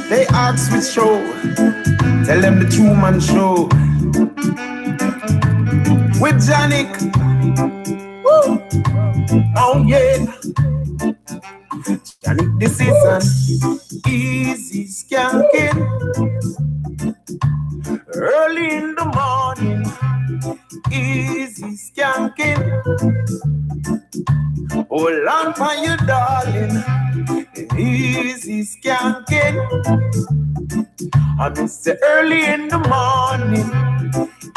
They ask which show, tell them the Truman Show. With Janik, woo. Oh yeah. Janik, this is an easy skanking. Early in the morning, easy skanking. Hold on for you, darling, easy skanking. I miss it early in the morning,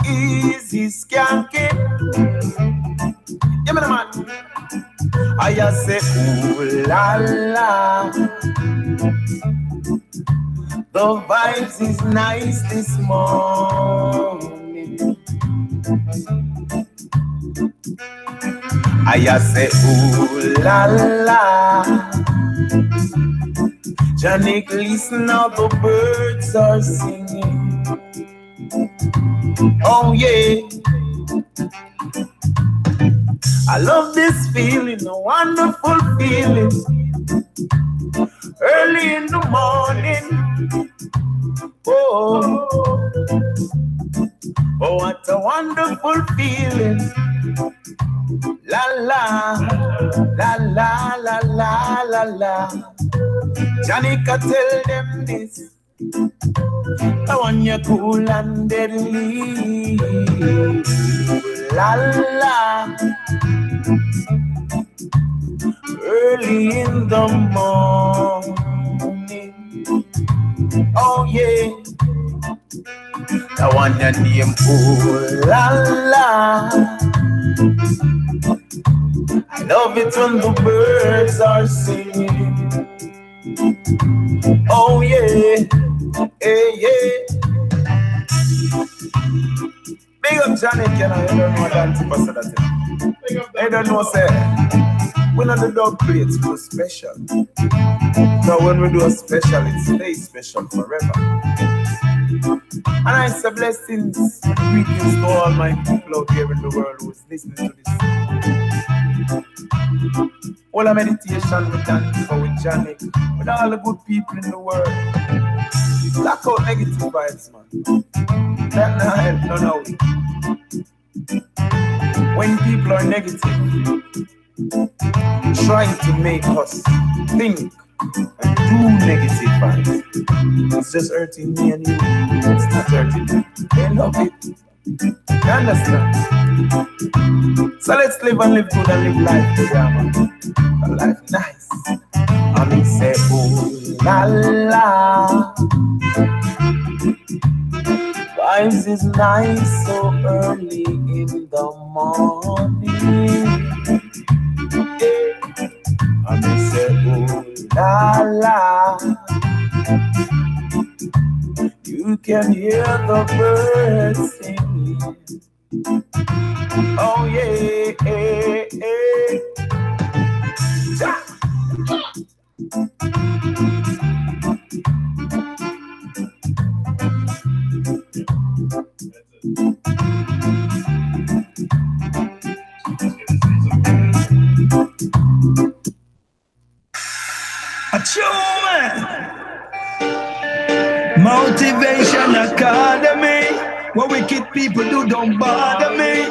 easy skanking. Give me the man. I just say, ooh la la. The vibes is nice this morning. I just say, ooh la la. Janik, listen how the birds are singing. Oh yeah. I love this feeling, a wonderful feeling. Early in the morning. Oh, oh, what a wonderful feeling. La la, la la, la la, la la. Janika, tell them this. I want you cool and deadly. La la. Early in the morning. Oh yeah. I want your name. Oh la la. I love it when the birds are singing. Oh yeah. Hey, yeah. Big up Janet, you know, I don't know what that pastor that is. I don't know, say, we're not the dog plates, we're special. So when we do a special, it stays special forever. And I say blessings, greetings to all my people out here in the world who's listening to this. All the meditation with Antifa, with Janik, with all the good people in the world. Black out negative vibes, man. That not help, no. When people are negative, trying to make us think and do negative vibes, it's just hurting me and you. It's not hurting me. They love it. You understand? So let's live and live good and live life together, man. A life nice. I mean, say, oh la la. Vibes is nice so early in the morning. Yeah. I mean, say, oh la la. You can hear the birds singing. Oh yeah, yeah, yeah. Ja. Motivation Academy, what wicked people do don't bother me.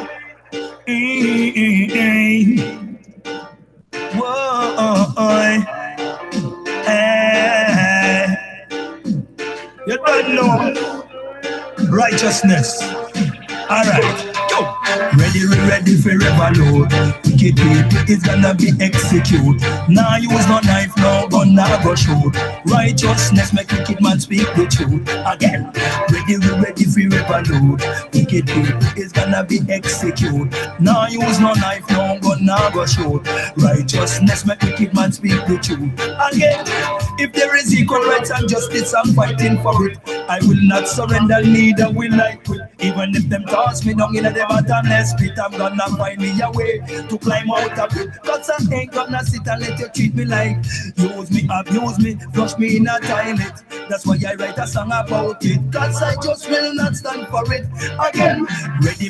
Whoa, hey. You don't know righteousness. All right. Ready for revolute. Wicked people is gonna be execute. Now use no knife, no gun, now go shoot. Righteousness make wicked man speak the truth. Again, ready for revolute. Wicked people is gonna be execute. Now use no knife, no gun, now go shoot. Righteousness make wicked man speak the truth. Again, if there is equal rights and justice, I'm fighting for it. I will not surrender, neither will I quit. Even if them toss me down in the bottomless pit, I'm gonna find me a way to climb out of it. Cause I ain't gonna sit and let you treat me like use me, abuse me, flush me in a toilet. That's why I write a song about it. Cause I just will not stand for it. Again, ready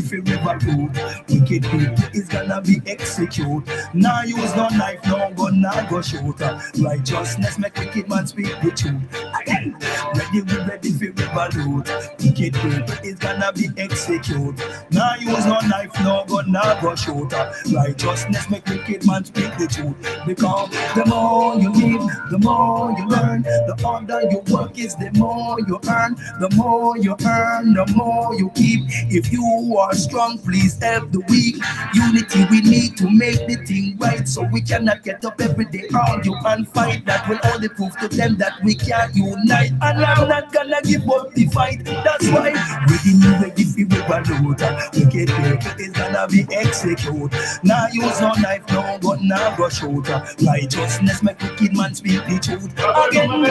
for revolute. Wicked people is gonna be executed. Now use no knife, no gun, now go shoot. Righteousness make wicked man speak the truth. again. Ready, we ready for revolute. Wicked people is gonna be executed. Now use no knife, no gun, no go shoot. Righteousness make wicked man speak the truth. Because the more you live, the more you learn. The harder you work is the more you earn. The more you earn, the more you keep. If you are strong, please help the weak. Unity we need to make the thing right. So we cannot get up every day, argue and fight. That will only prove to them that we can't unite. And I'm not gonna give up the fight. That's why we didn't ready for revolute. Wicked people is gonna be executed. Now use no knife, no gun, no go shoot. Righteousness make wicked man speak the truth. Again,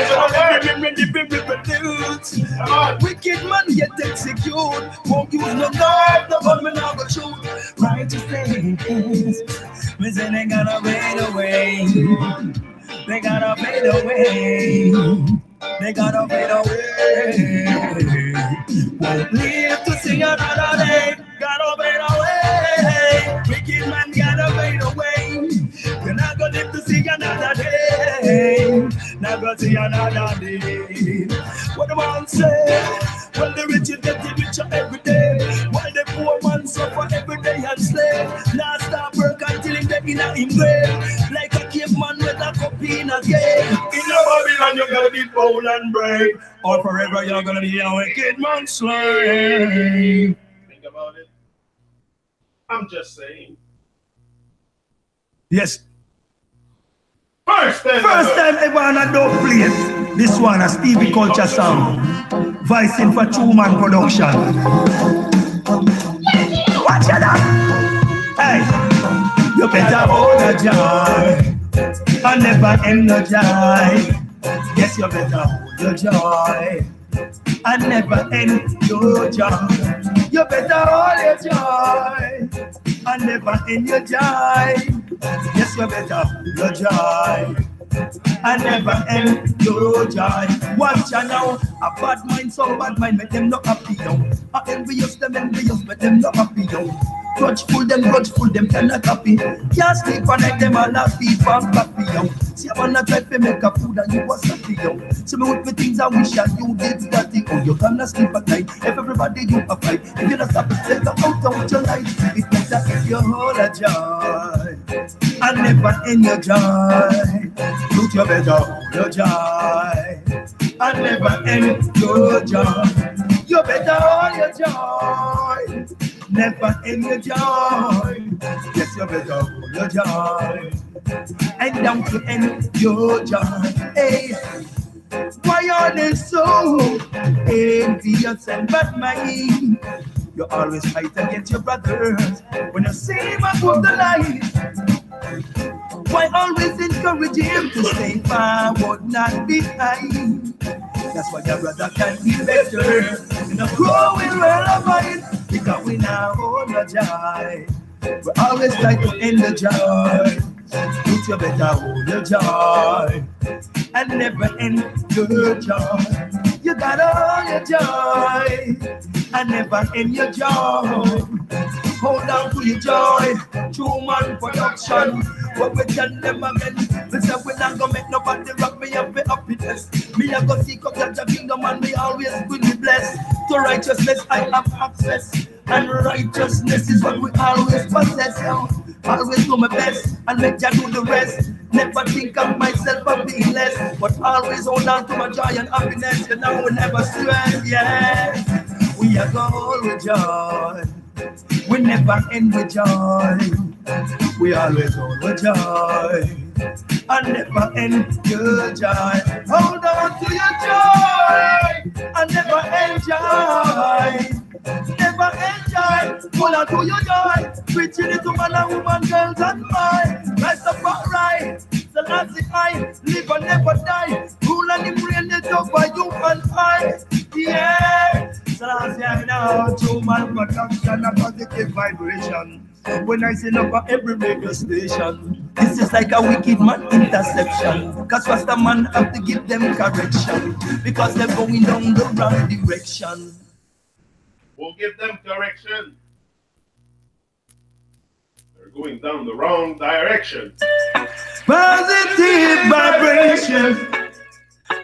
wicked man get executed. Won't use no knife, no gun, no go shoot. Righteousness, we say they gotta fade away. They gotta fade away. They gotta fade away. Won't live to see another day. Gotta fade away. Wicked man gotta fade away. You're not gonna live to see another day. Not gonna see another day. What the man say? Well, the rich is getting richer every day, while the poor man suffer every day and slave. Now stop work until him get in a him grave. Like a caveman with a cup in a game. In a Babylon you're gonna be bold and brave, or forever you're gonna be a wicked man slave. Think about it. I'm just saying. Yes. First time ever on a dope place. This one a Stevie Culture song. Voicing for True Man Production. Watch it out. Hey, you better hold the joy and never end the joy. Yes, you better hold the joy and never end your joy. You better hold your joy and never end your joy. Yes, you better hold your joy and never end your joy. Watch out now, a bad mind, some bad mind, make them not happy now. A envious, them envious, make them not happy now. Grudgeful, them cannot happy. Can't sleep at night, them all have feet and coffee now. See, I wanna try to make a food and you was happy now. See me with me things I wish that you did that thing. Oh, you cannot sleep at night, if everybody you a fight. If you don't stop it, take the out with your life. It better if you hold a joy and never end your joy. Look, you better hold your joy and never end your joy. You better hold your joy, never end your joy. Yes, you better hold your joy and down to end your joy. Hey, why are they so envious and bad mind? You always fight against your brothers when you see him above the light. Why always encourage him to stay forward, not behind? That's why your brother can be better in a growing world of mine. Because we now hold your joy. We always try to end the joy. But you better hold your joy and never end your joy. You gotta hold your joy and never end your joy. Hold on to your joy. True Man Production. What we tell them again, we say we not gonna make nobody rock me up with happiness. Me a go seek up your kingdom and me always will be blessed. To righteousness I have access, and righteousness is what we always possess. Always do my best and make Jah do the rest. Never think of myself as being less, but always hold on to my joy and happiness. You know we never stress, yes. We are going with joy. We never end with joy. We always hold with joy and never end your joy. Hold on to your joy and never end joy. Never enjoy, hold on to your joy. Preaching it to man and woman, girls and boys. Rise up right, so that's it I live and never die. Rule and the brain is over you and I. Yeah, so that's it now. True Man Production, a positive vibration. When I sing up at every radio station, this is like a wicked man interception. Cause what's the man have to give them correction, because they're going down the wrong direction. We'll give them correction. They're going down the wrong direction. Positive vibration.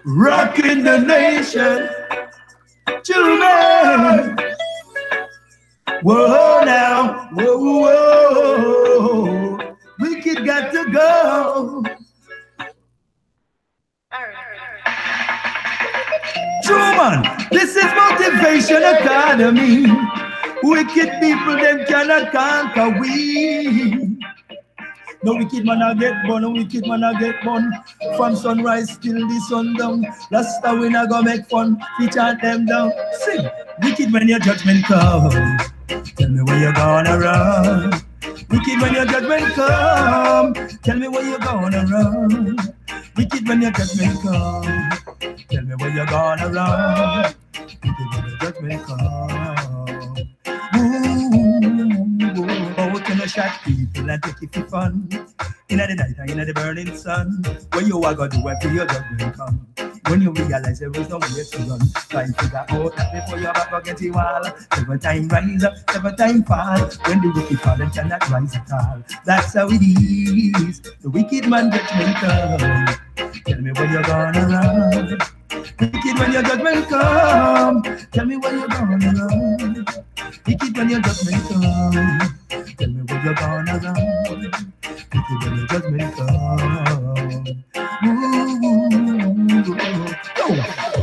rocking the nation. Children, whoa now, whoa, whoa. Wicked got to go. True man, this is Motivation Academy. Wicked people, them cannot conquer we. No wicked man I get born, no wicked man I get born. From sunrise till the sundown. Last time we not gonna make fun, we chant them down. Sing, wicked when your judgment comes. Tell me where you're gonna run. Wicked when your judgment come. Tell me where you're gonna run. Wicked when your judgment come. Tell me where you're gonna run. Wicked when your judgment come. Oh, we can shot people and take it for fun. In the night and in the burning sun. When you are gonna do after your judgment come. When you realize there is no way to run, try to figure out that before you're back against the wall. 7 times rise up, 7 times fall. When the wicked fall and cannot rise at all. That's how it is. The wicked man judgment come. Tell me where you're gonna run. Wicked when your judgment come. Tell me where you're gonna run. Wicked when your judgment come. Tell me where you're gonna run. Wicked when your judgment come.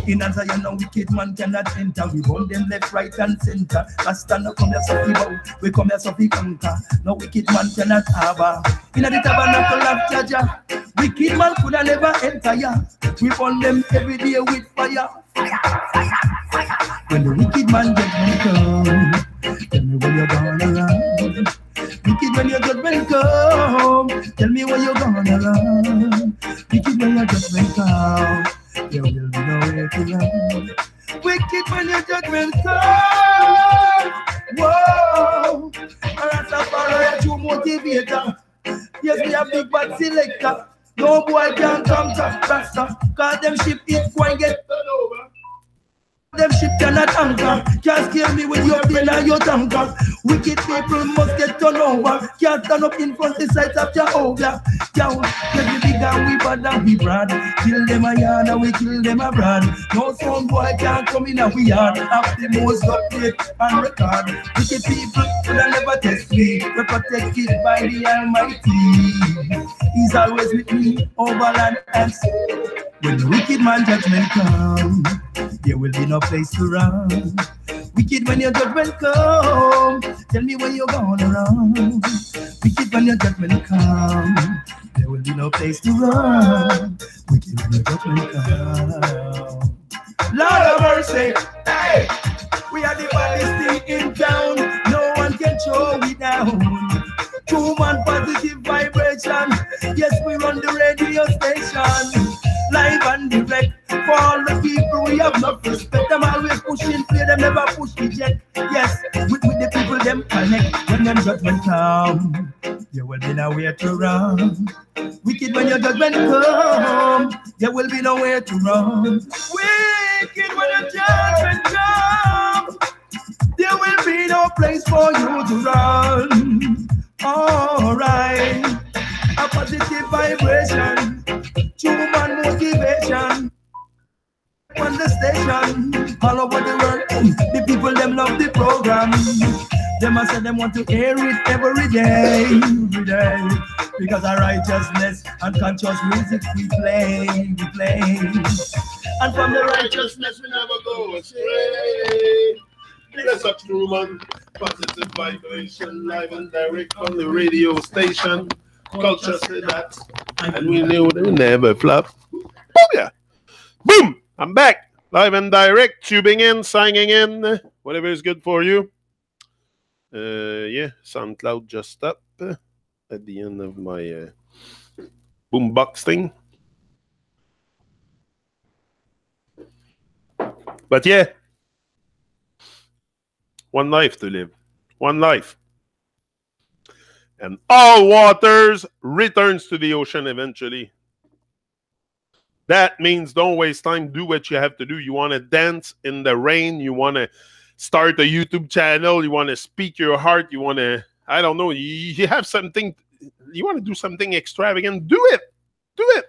In answer, you know, wicked man cannot enter. We want them left, right, and center. Rasta no come here so we bow. We come here so we conquer. No wicked man cannot have a. In the tabernacle of Jaja, wicked man could have never enter ya. We burn them every day with fire. Fire, fire, fire. When the wicked man judgment come, tell me where you're gonna run. Wicked when your judgment come, tell me where you're gonna run. Wicked when your judgment come, there will be nowhere to run. Wicked when your judgment come. Whoa, Rastafari, true motivator. Yes, we have big bad selector. No boy can conquer Rasta, cause them ship it go and get turned over. Them ship cannot anchor. Can't scare me with your brain and your tanker. Wicked people must get turned over. Can't stand up in front the sight of Jehovah. Can't get the big and we bad and we brand. Kill them a yard and we kill them abroad. No sound boy can't come in and we yard. Have the most update and record. Wicked people will never test me. We're protected by the Almighty. He's always with me over land and sea. When the wicked man judgment come, there will be no place to run. Wicked when your judgment come, tell me where you're gonna run. Wicked when your judgment come, there will be no place to run. Wicked when your judgment come. Lord of mercy, hey, we are the baddest thing in town. No one can throw we down. True man, positive vibration. Yes, we run the radio station. Live and direct. For all the people we have no respect. Them always pushing play, them never push reject. Yes, with the people them connect. When them judgment come, there will be nowhere to run. Wicked when your judgment come, there will be nowhere to run. Wicked when your judgment come, there will be no place for you to run. Alright, a positive vibration, human motivation. On the station, all over the world, the people them love the program. Them must say them want to hear it every day, because our righteousness and conscious music we play. And from the righteousness we never go astray. Bless up, true man. Positive vibration, live and direct from the radio station. Culture said that, and we knew they never flop. Boom, yeah. Boom! I'm back, live and direct, tubing in, signing in, whatever is good for you. Yeah, SoundCloud just up at the end of my boombox thing. But yeah, one life to live, one life. And all waters returns to the ocean eventually. That means don't waste time. Do what you have to do. You want to dance in the rain. You want to start a YouTube channel. You want to speak your heart. You want to, I don't know, you have something, you want to do something extravagant. Do it. Do it.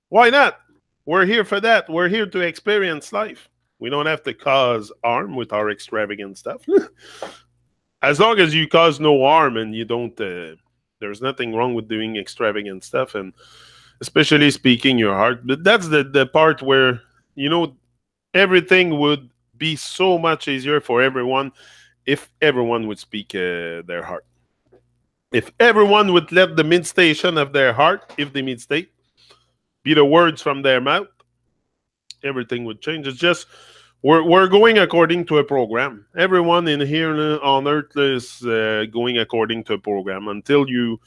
Why not? We're here for that. We're here to experience life. We don't have to cause harm with our extravagant stuff. As long as you cause no harm and you don't, there's nothing wrong with doing extravagant stuff, and especially speaking your heart. But that's the part where, you know, everything would be so much easier for everyone if everyone would speak their heart. If everyone would let the mid station of their heart, if the mid state, be the words from their mouth, everything would change. It's just we're going according to a program. Everyone in here on Earth is going according to a program until you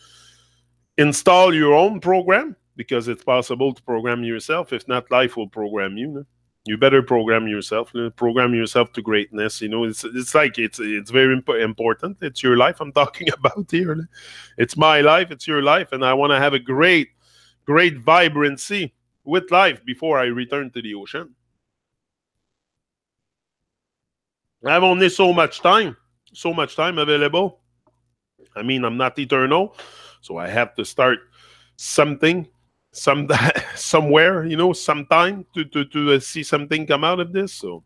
install your own program, because it's possible to program yourself. If not, life will program you. No? You better program yourself. Program yourself to greatness. You know, it's like it's very important. It's your life I'm talking about here. It's my life. It's your life, and I want to have a great vibrancy with life before I return to the ocean. I have only so much time available. I mean, I'm not eternal, so I have to start something, somewhere, you know, sometime to see something come out of this. So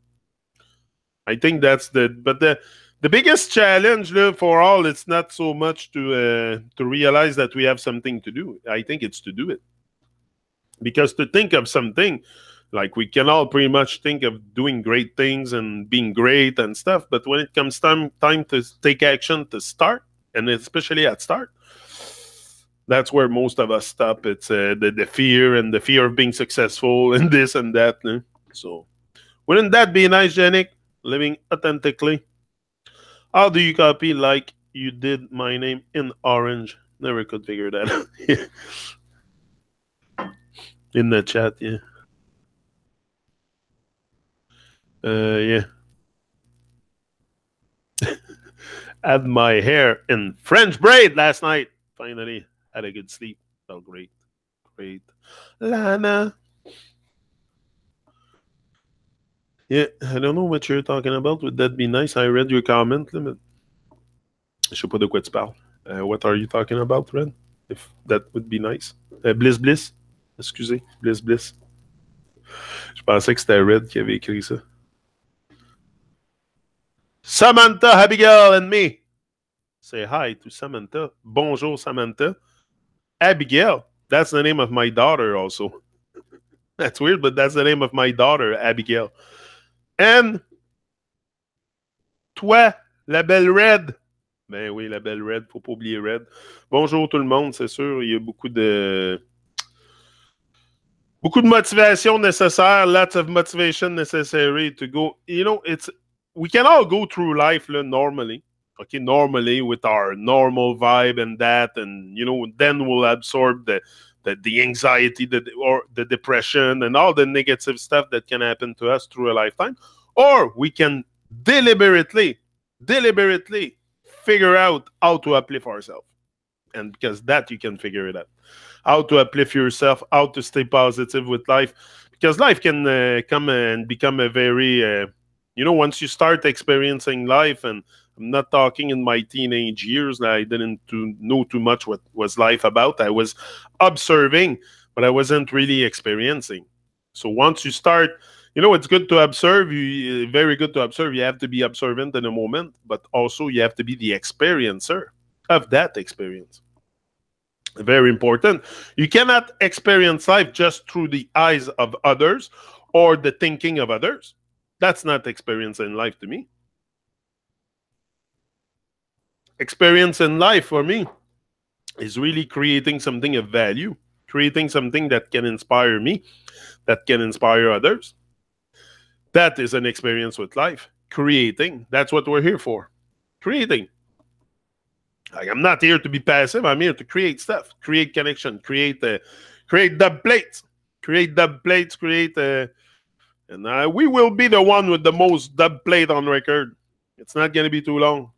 I think that's the biggest challenge for all. It's not so much to realize that we have something to do. I think it's to do it, because to think of something. Like, we can all pretty much think of doing great things and being great and stuff, but when it comes time to take action, to start, and especially at start, that's where most of us stop. It's the fear, and the fear of being successful and this and that. So wouldn't that be nice, Janik? Living authentically. How do you copy like you did my name in orange? Never could figure that out. In the chat, yeah. Yeah. Had my hair in French braid last night. Finally, had a good sleep. Felt great. Lana. Yeah, I don't know what you're talking about. Would that be nice? I read your comment. Je sais pas de quoi tu parles. What are you talking about, Red? If that would be nice. Bliss. Excusez. Bliss. Je pensais que c'était Red qui avait écrit ça. Samantha, Abigail, and me. Say hi to Samantha. Bonjour, Samantha. Abigail. That's the name of my daughter also. That's weird, but that's the name of my daughter, Abigail. And toi, la belle Red. Ben oui, la belle Red. Faut pas oublier Red. Bonjour tout le monde, c'est sûr. Il y a beaucoup de motivation necessaire. Lots of motivation necessary to go. You know, we can all go through life normally. Okay, normally with our normal vibe and that, and you know, then we'll absorb the anxiety, or the depression, and all the negative stuff that can happen to us through a lifetime. Or we can deliberately figure out how to uplift ourselves, and because that you can figure it out, how to uplift yourself, how to stay positive with life, because life can come and become a very you know, once you start experiencing life, and I'm not talking in my teenage years, I didn't know too much what was life about. I was observing, but I wasn't really experiencing. So once you start, you know, it's good to observe. Very good to observe. You have to be observant in a moment, but also you have to be the experiencer of that experience. Very important. You cannot experience life just through the eyes of others or the thinking of others. That's not experience in life to me. Experience in life for me is really creating something of value, creating something that can inspire me, that can inspire others. That is an experience with life. Creating. That's what we're here for. Creating. Like, I'm not here to be passive. I'm here to create stuff, create connection, create dub plates, and we will be the one with the most dub plate on record. It's not going to be too long.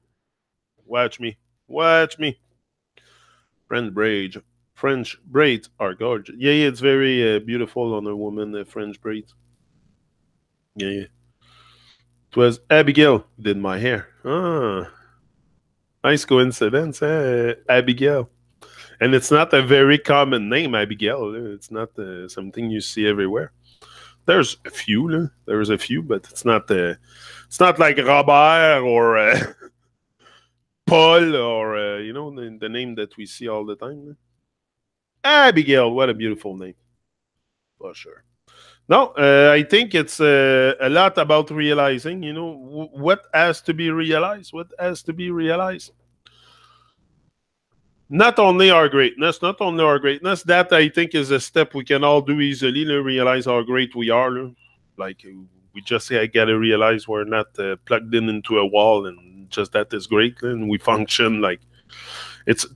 Watch me. French braids are gorgeous. Yeah, it's very beautiful on a woman, French braids. Yeah. It was Abigail who did my hair. Nice coincidence, Abigail. And it's not a very common name, Abigail. It's not something you see everywhere. There's a few, lah. There's a few, but it's not like Robert or Paul or the name that we see all the time. Lah. Abigail, what a beautiful name, for sure. No, I think it's a lot about realizing, what has to be realized. What has to be realized. Not only our greatness, that I think is a step we can all do easily, realize how great we are. Like, we just say, I got to realize we're not plugged into a wall and just that is great. And we function like it's,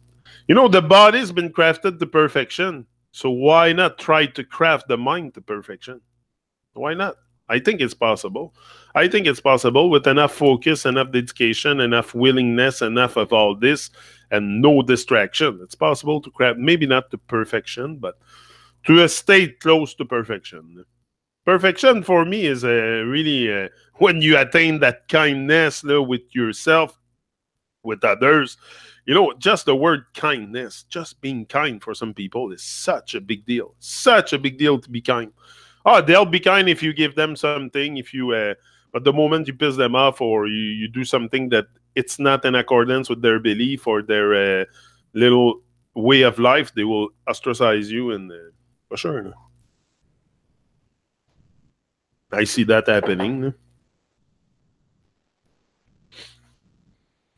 the body's been crafted to perfection. So why not try to craft the mind to perfection? Why not? I think it's possible. I think it's possible with enough focus, enough dedication, enough willingness, enough of all this, and no distraction. It's possible to craft, maybe not to perfection, but to a state close to perfection. Perfection for me is really when you attain that kindness with yourself, with others. Just the word kindness, just being kind for some people is such a big deal. Such a big deal to be kind. Oh, they'll be kind if you give them something. But the moment you piss them off or you do something that it's not in accordance with their belief or their little way of life, they will ostracize you. And for sure, I see that happening.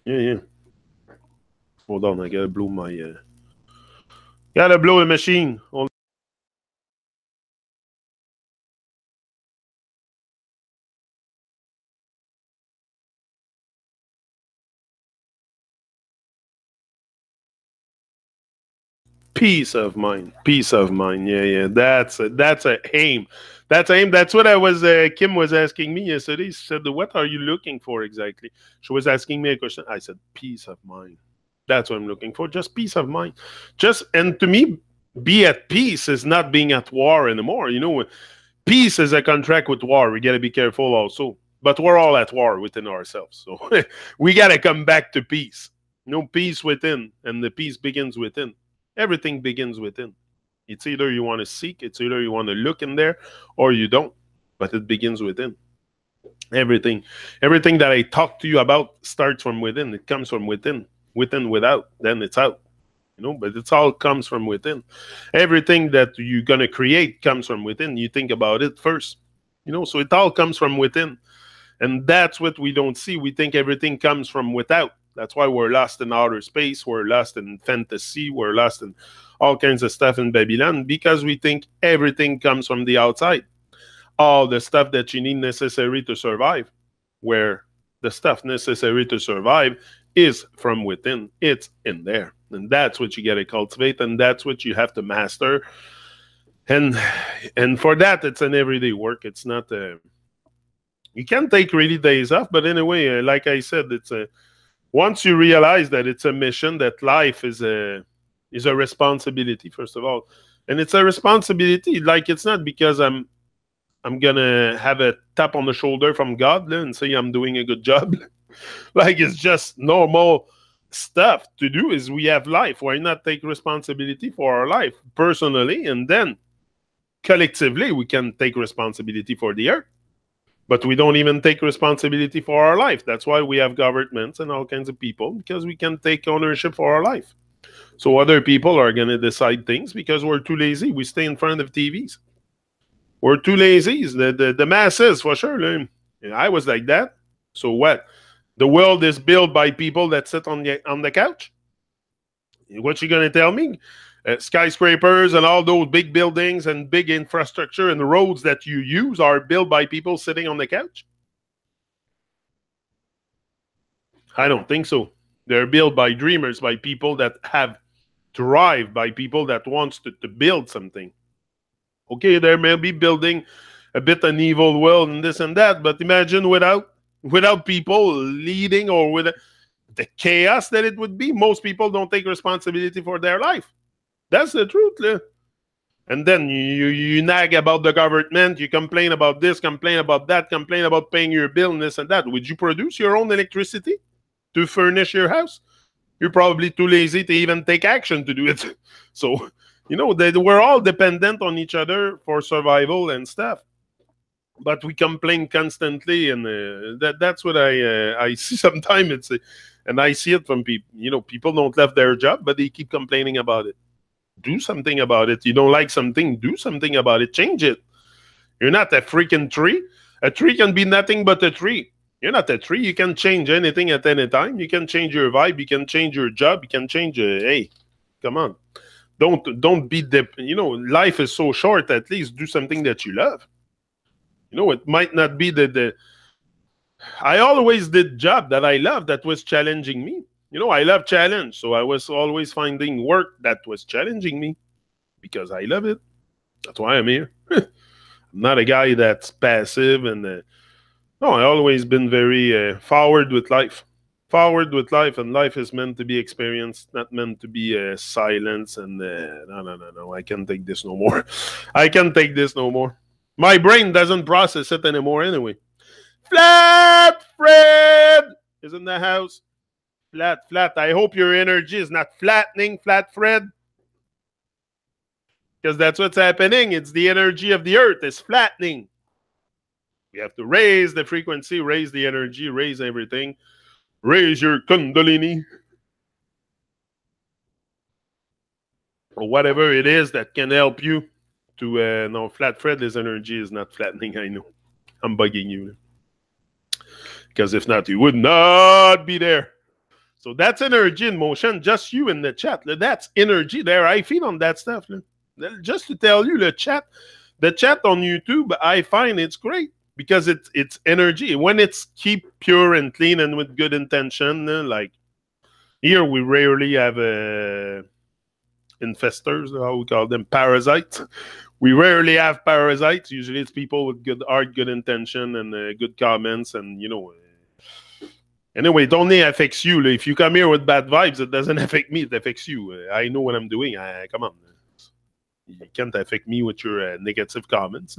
Yeah. Hold on, I gotta blow my. Gotta blow a machine. Peace of mind. Yeah. That's a aim. That's what I was. Kim was asking me yesterday. She said, "What are you looking for exactly?" She was asking me a question. I said, "Peace of mind." That's what I'm looking for. Just peace of mind. And to me, be at peace is not being at war anymore. Peace is a contract with war. We got to be careful also. But we're all at war within ourselves. So we got to come back to peace. Peace within, and the peace begins within. Everything begins within. It's either you want to seek, it's either you want to look in there, or you don't. But it begins within. Everything that I talk to you about starts from within. It comes from within. Within, without, then it's out. But it all comes from within. Everything that you're going to create comes from within. You think about it first. So it all comes from within. And that's what we don't see. We think everything comes from without. That's why we're lost in outer space. We're lost in fantasy. We're lost in all kinds of stuff in Babylon because we think everything comes from the outside. All the stuff that you need necessary to survive, where the stuff necessary to survive is from within. It's in there. And that's what you got to cultivate, and that's what you have to master. And for that, it's an everyday work. It's not you can take really days off, but anyway, like I said, it's once you realize that it's a mission, that life is a responsibility, first of all. And it's a responsibility. Like, it's not because I'm gonna have a tap on the shoulder from God and say I'm doing a good job. Like, it's just normal stuff to do. Is we have life. Why not take responsibility for our life personally, and then collectively we can take responsibility for the earth? But we don't even take responsibility for our life. That's why we have governments and all kinds of people, because we can take ownership for our life. So other people are going to decide things because we're too lazy. We stay in front of TVs. We're too lazy. The masses, for sure. I was like that. So what? The world is built by people that sit on the couch? What you going to tell me? Skyscrapers and all those big buildings and big infrastructure and the roads that you use are built by people sitting on the couch? I don't think so. They're built by dreamers, by people that have drive, by people that wants to build something. Okay, there may be building a bit an evil world and this and that, but imagine without people leading, or with the chaos that it would be. Most people don't take responsibility for their life. That's the truth. And then you nag about the government, you complain about this, complain about that, complain about paying your bill and this and that. Would you produce your own electricity to furnish your house? You're probably too lazy to even take action to do it. So, we're all dependent on each other for survival and stuff. but we complain constantly, and that's what I see sometimes. And I see it from people. People don't love their job, but they keep complaining about it. Do something about it. You don't like something, do something about it. Change it. You're not a freaking tree. A tree can be nothing but a tree. You're not a tree. You can change anything at any time. You can change your vibe. You can change your job. You can change. Hey, come on. Don't be life is so short. At least do something that you love. It might not be the. I always did job that I love that was challenging me. I love challenge, so I was always finding work that was challenging me because I love it. That's why I'm here. I'm not a guy that's passive, and no, I always been very forward with life. Forward with life, and life is meant to be experienced, not meant to be silence. And no, I can't take this no more. I can't take this no more. My brain doesn't process it anymore anyway. Flat Fred is in the house. Flat. I hope your energy is not flattening, Flat Fred. Because that's what's happening. It's the energy of the earth. It's flattening. We have to raise the frequency, raise the energy, raise everything. Raise your kundalini. Or whatever it is that can help you to... no, Flat Fred, his energy is not flattening, I know. I'm bugging you. Because if not, you would not be there. So that's energy in motion. Just you in the chat. That's energy there. I feed on that stuff. Just to tell you, the chat on YouTube, I find it's great because it's energy. When it's keep pure and clean and with good intention, like here we rarely have infestors, how we call them, parasites. We rarely have parasites. Usually it's people with good art, good intention, and good comments, and anyway, it only affects you. If you come here with bad vibes, it doesn't affect me. It affects you. I know what I'm doing. Come on. You can't affect me with your negative comments.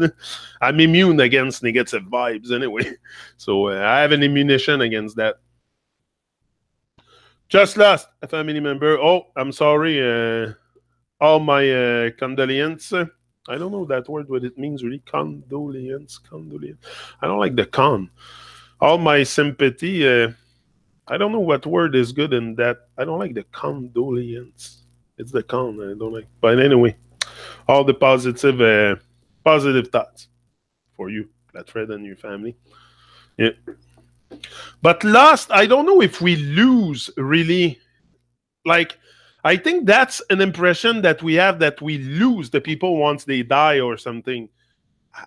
I'm immune against negative vibes anyway. So I have an immunition against that. Just lost a family member. Oh, I'm sorry. All my condolences. I don't know that word, what it means really. Condolence. I don't like the con. All my sympathy. I don't know what word is good in that. I don't like the condolence. It's the con I don't like. But anyway, all the positive thoughts for you, Flat Fred, and your family. Yeah. But lost, I don't know if we lose really. Like, I think that's an impression that we have, that we lose the people once they die or something.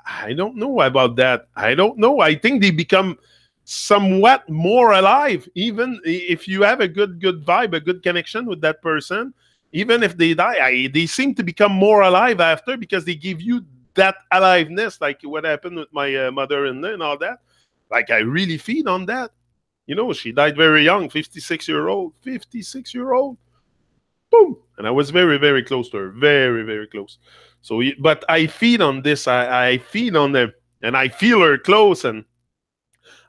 I don't know about that. I don't know. I think they become somewhat more alive, even if you have a good vibe, a good connection with that person. Even if they die, they seem to become more alive after, because they give you that aliveness, like what happened with my mother-in-law and all that. Like, I really feed on that. She died very young, 56-year-old. 56-year-old. Boom. And I was very, very close to her. Very, very close. So, but I feed on this. I feed on them, and I feel her close, and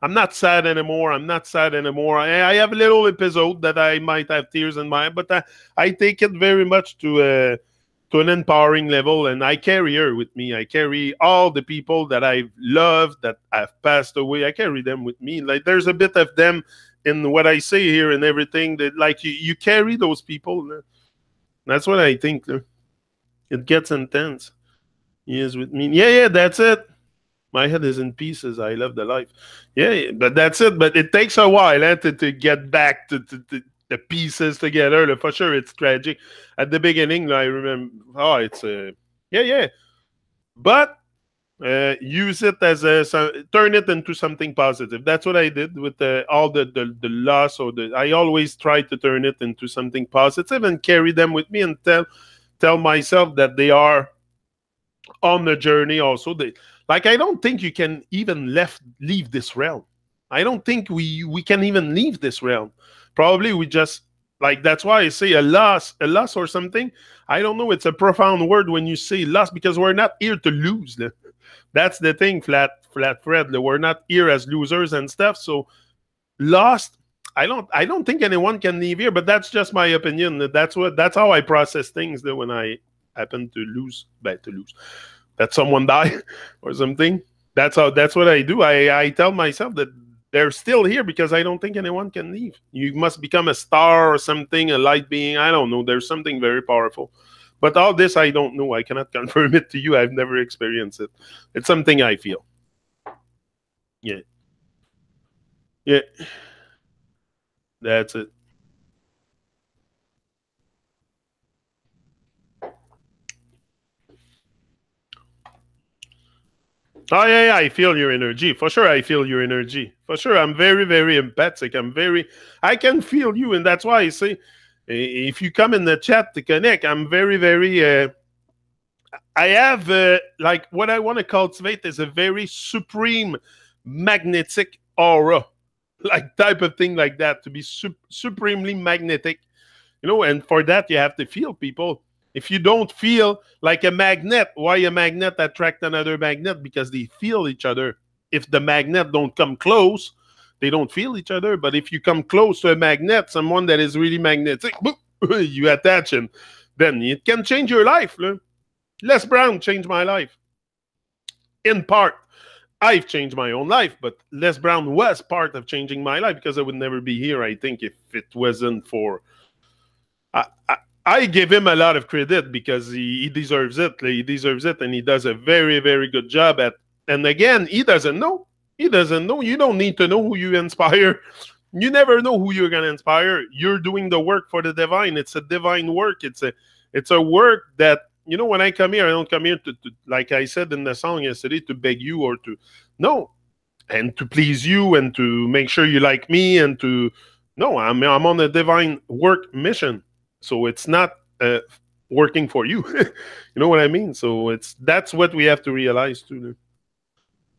I'm not sad anymore. I have a little episode that I might have tears in my eye, but I take it very much to an empowering level, and I carry her with me. I carry all the people that I've loved, that have passed away. I carry them with me. Like, there's a bit of them in what I say here and everything, that like you carry those people. That's what I think. It gets intense. He is with me. Yeah, that's it. My head is in pieces. I love the life. Yeah, but that's it. But it takes a while to get back to the pieces together. For sure, it's tragic. At the beginning, I remember, it's yeah. But use it as turn it into something positive. That's what I did with all the loss, or I always try to turn it into something positive and carry them with me, and tell myself that they are on the journey also. Like, I don't think you can even leave this realm. I don't think we can even leave this realm. Probably we just, like, that's why I say a loss or something. I don't know. It's a profound word when you say loss, because we're not here to lose. That's the thing, Flat Fred. We're not here as losers and stuff. So lost, I don't think anyone can leave here, but that's just my opinion. That's how I process things when I happen to lose. That someone die or something. That's what I do. I tell myself that they're still here because I don't think anyone can leave. You must become a star or something, a light being. I don't know. There's something very powerful. But all this I don't know. I cannot confirm it to you. I've never experienced it. It's something I feel. Yeah. Yeah. That's it. Oh yeah, I feel your energy. For sure I feel your energy. For sure. I'm very, very empathic. I can feel you, and that's why I say if you come in the chat to connect, I'm very, very I have like what I want to cultivate is a very supreme magnetic aura, like type of thing like that, to be supremely magnetic, and for that you have to feel people. If you don't feel like a magnet, why a magnet attract another magnet? Because they feel each other. If the magnet don't come close, they don't feel each other. But if you come close to a magnet, someone that is really magnetic, you attach, and then it can change your life. Les Brown changed my life. In part, I've changed my own life, but Les Brown was part of changing my life because I would never be here, I think, if it wasn't for... I give him a lot of credit because he deserves it. He deserves it, and he does a very, very good job at... And again, he doesn't know. He doesn't know. You don't need to know who you inspire. You never know who you're going to inspire. You're doing the work for the divine. It's a divine work. It's a work that... when I come here, I don't come here to, like I said in the song yesterday, to beg you or to... No. And to please you and to make sure you like me and to... No, I'm on a divine work mission. So it's not working for you. You know what I mean? So that's what we have to realize too.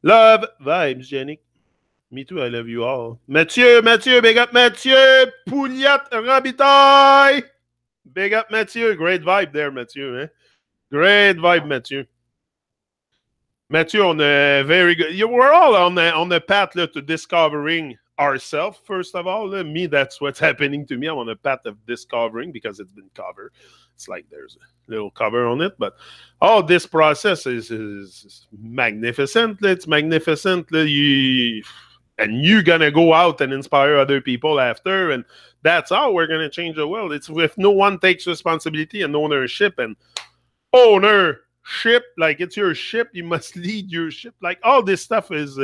Love vibes, Jenny. Me too, I love you all. Mathieu, big up Mathieu. Pouliot, Rabitaille. Big up Mathieu. Great vibe there, Mathieu. Eh? Great vibe, Mathieu. Mathieu, on a very good... We're all on the path to discovering ourselves, first of all. Me, that's what's happening to me. I'm on a path of discovering because it's been covered. It's like there's a little cover on it, but all this process is magnificent. It's magnificent. And you're going to go out and inspire other people after, and that's how we're going to change the world. It's if no one takes responsibility and ownership, like it's your ship, you must lead your ship. Like all this stuff is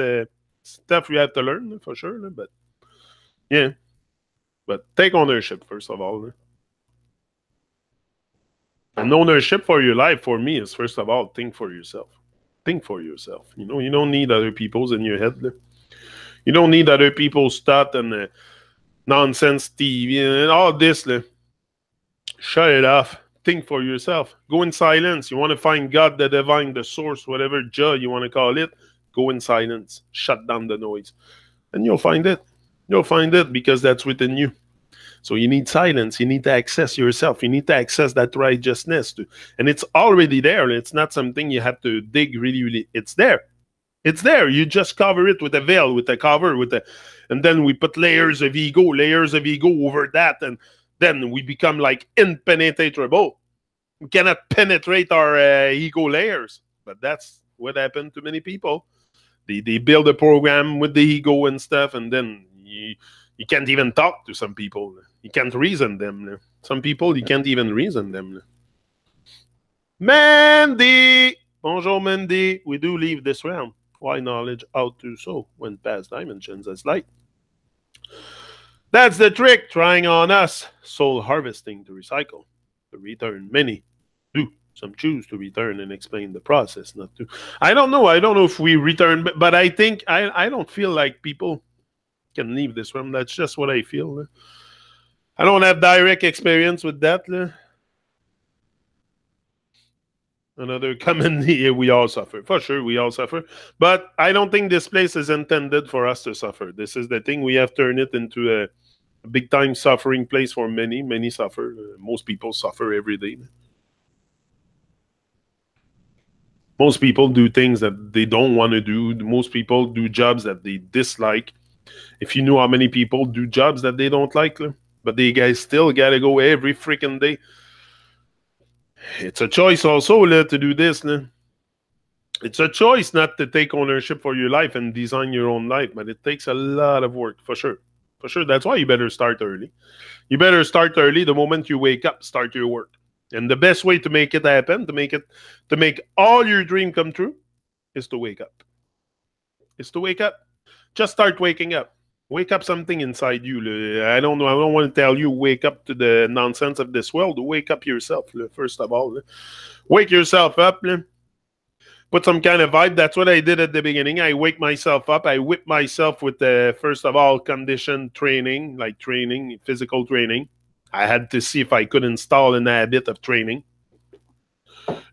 stuff you have to learn for sure, but yeah, but take ownership first of all. And ownership for your life, for me, is first of all, think for yourself. Think for yourself. You don't need other people's in your head. You don't need other people's thought and nonsense TV and all this. Shut it off. Think for yourself. Go in silence. You want to find God, the divine, the source, whatever Jah you want to call it. Go in silence. Shut down the noise. And you'll find it. You'll find it because that's within you. So you need silence. You need to access yourself. You need to access that righteousness too. And it's already there. It's not something you have to dig really, really. It's there. It's there. You just cover it with a veil, with a cover, and then we put layers of ego over that, and then we become like impenetrable. We cannot penetrate our ego layers. But that's what happened to many people. They build a program with the ego and stuff, and then you can't even talk to some people. You can't reason them. Some people, you can't even reason them. Mandy! Bonjour, Mandy. We do leave this round. Why knowledge out to so when past dimensions as light? That's the trick, trying on us. Soul harvesting to recycle, to return. Many do. Some choose to return and explain the process, not to. I don't know. I don't know if we return, but I think I don't feel like people can leave this room. That's just what I feel. I don't have direct experience with that. Another comment here, we all suffer. For sure, we all suffer. But I don't think this place is intended for us to suffer. This is the thing. We have turned it into a big-time suffering place for many. Many suffer. Most people suffer every day. Most people do things that they don't want to do. Most people do jobs that they dislike. If you knew how many people do jobs that they don't like, but they guys still got to go every freaking day. It's a choice also to do this. It's a choice not to take ownership for your life and design your own life, but it takes a lot of work, for sure. For sure. That's why you better start early. You better start early. The moment you wake up, start your work. And the best way to make it happen, to make all your dream come true, is to wake up. Is to wake up. Just start waking up. Wake up something inside you. I don't know. I don't want to tell you wake up to the nonsense of this world. Wake up yourself, first of all. Wake yourself up. Put some kind of vibe. That's what I did at the beginning. I wake myself up. I whip myself with the, first of all, condition training, like training, physical training. I had to see if I could install an habit of training.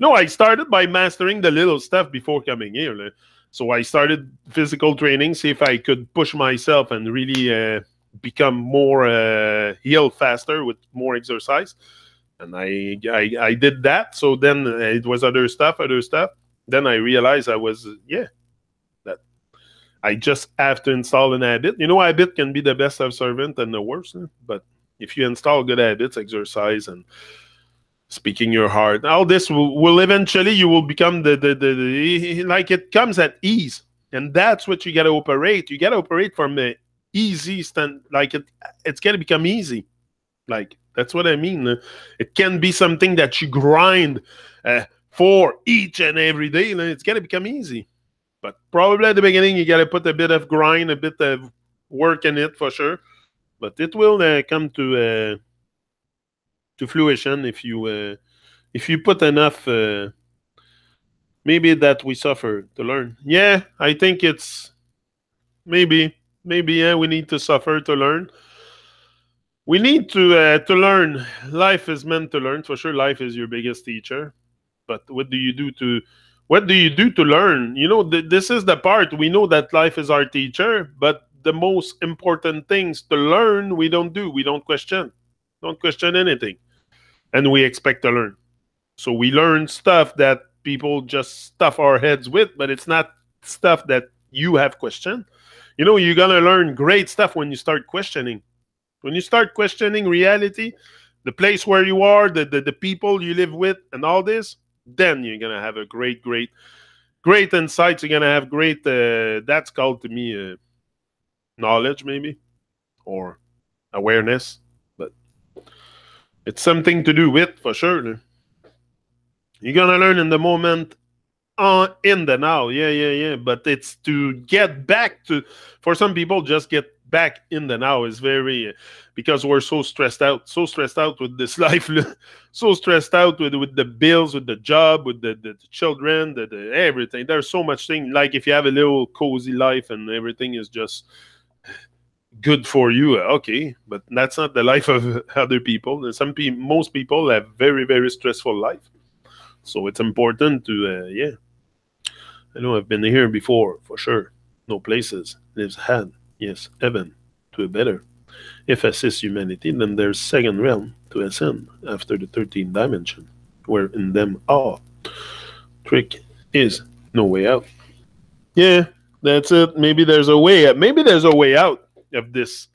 No, I started by mastering the little stuff before coming here. So I started physical training, see if I could push myself and really become more heal faster with more exercise. And I did that. So then it was other stuff. Then I realized that I just have to install an habit. You know, habit can be the best of servant and the worst. But if you install good habits, exercise and speaking your heart, all this will eventually, you will become the like it comes at ease. And that's what you got to operate. You got to operate from the easy stand. Like it's got to become easy. Like, that's what I mean. It can be something that you grind for each and every day. It's got to become easy. But probably at the beginning, you got to put a bit of grind, a bit of work in it for sure. But it will come to fruition if you put enough. Maybe that we suffer to learn. Yeah, I think it's maybe yeah, we need to suffer to learn. We need to learn. Life is meant to learn for sure. Life is your biggest teacher. But what do you do to learn? You know, this is the part. We know that life is our teacher, but the most important things to learn, we don't do. We don't question. Don't question anything. And we expect to learn. So we learn stuff that people just stuff our heads with, but it's not stuff that you have questioned. You know, you're going to learn great stuff when you start questioning. When you start questioning reality, the place where you are, the people you live with, and all this, then you're going to have a great insights. You're going to have great, that's called to me knowledge maybe, or awareness. But it's something to do with, for sure. You're going to learn in the moment, in the now. Yeah. But it's to get back to, for some people, just get back in the now is very, because we're so stressed out with this life, so stressed out with the bills, with the job, with the children, the everything. There's so much thing. Like if you have a little cozy life and everything is just good for you, okay, but that's not the life of other people. Most people have very, very stressful life. So it's important to I know I've been here before, for sure. No places lives had. Yes, heaven, to a better. If assist humanity, then there's second realm to ascend after the 13th dimension, where in them all trick is no way out. Yeah, that's it. Maybe there's a way out. Maybe there's a way out of this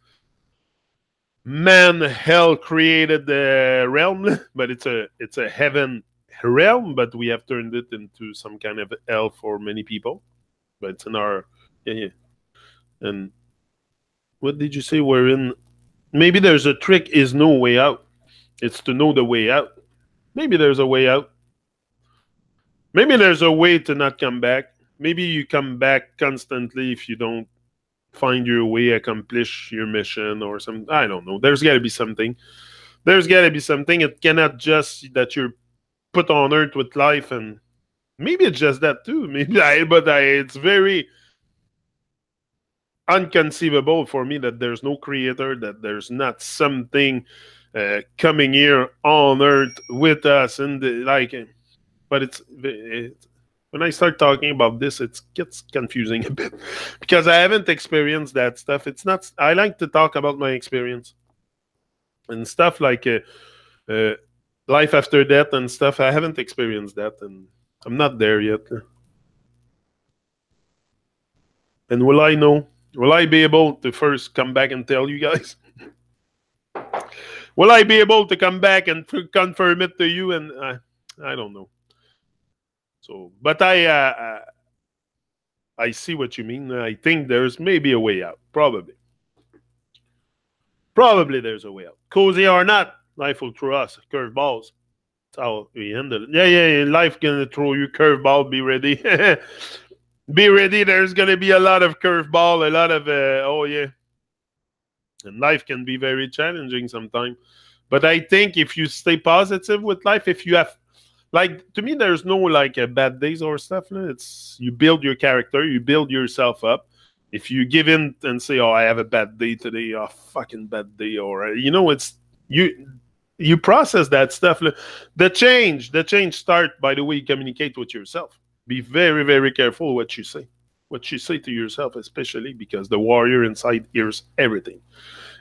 man hell created realm, but it's a heaven realm, but we have turned it into some kind of hell for many people. But it's in our and what did you say? We're in. Maybe there's a trick. Is no way out. It's to know the way out. Maybe there's a way out. Maybe there's a way to not come back. Maybe you come back constantly if you don't find your way, accomplish your mission or something. I don't know. There's got to be something. There's got to be something. It cannot just that you're put on earth with life, and maybe it's just that too. Maybe it's very unconceivable for me that there's no creator, that there's not something coming here on earth with us, and but it's when I start talking about this, it gets confusing a bit because I haven't experienced that stuff. It's not. I like to talk about my experience and stuff like life after death and stuff. I haven't experienced that, and I'm not there yet. And will I know? Will I be able to first come back and tell you guys? Will I be able to come back and confirm it to you? And I don't know. So, but I see what you mean. I think there's maybe a way out. Probably there's a way out. Cozy or not, life will throw us curveballs. That's how we handle it. Yeah. Life gonna throw you curveball. Be ready. Be ready. There's gonna be a lot of curveball. A lot of oh yeah. And life can be very challenging sometimes. But I think if you stay positive with life, if you have like to me, there's no like bad days or stuff. It's you build your character, you build yourself up. If you give in and say, "Oh, I have a bad day today," oh, fucking bad day, or it's you process that stuff. The change start by the way you communicate with yourself. Be very, very careful what you say to yourself, especially because the warrior inside hears everything,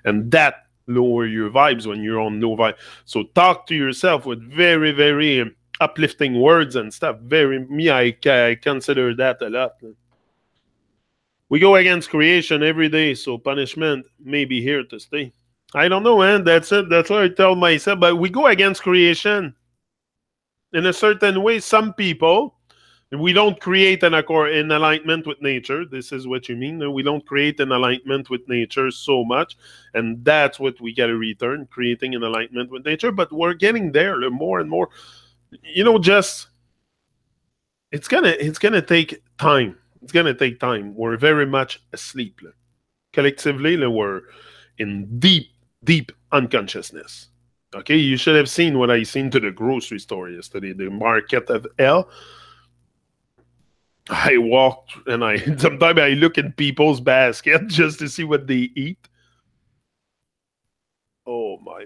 and that lower your vibes when you're on low vibe. So talk to yourself with very, very uplifting words and stuff. I consider that a lot. We go against creation every day, so punishment may be here to stay. I don't know, man. That's it. That's what I tell myself. But we go against creation in a certain way. Some people, we don't create in alignment with nature. This is what you mean. We don't create an alignment with nature so much, and that's what we got to return, creating an alignment with nature. But we're getting there more and more. Just it's gonna take time. It's gonna take time. We're very much asleep. Collectively, we're in deep, deep unconsciousness. Okay, you should have seen what I seen to the grocery store yesterday, the market of hell. I walked and sometimes I look in people's basket just to see what they eat. Oh my.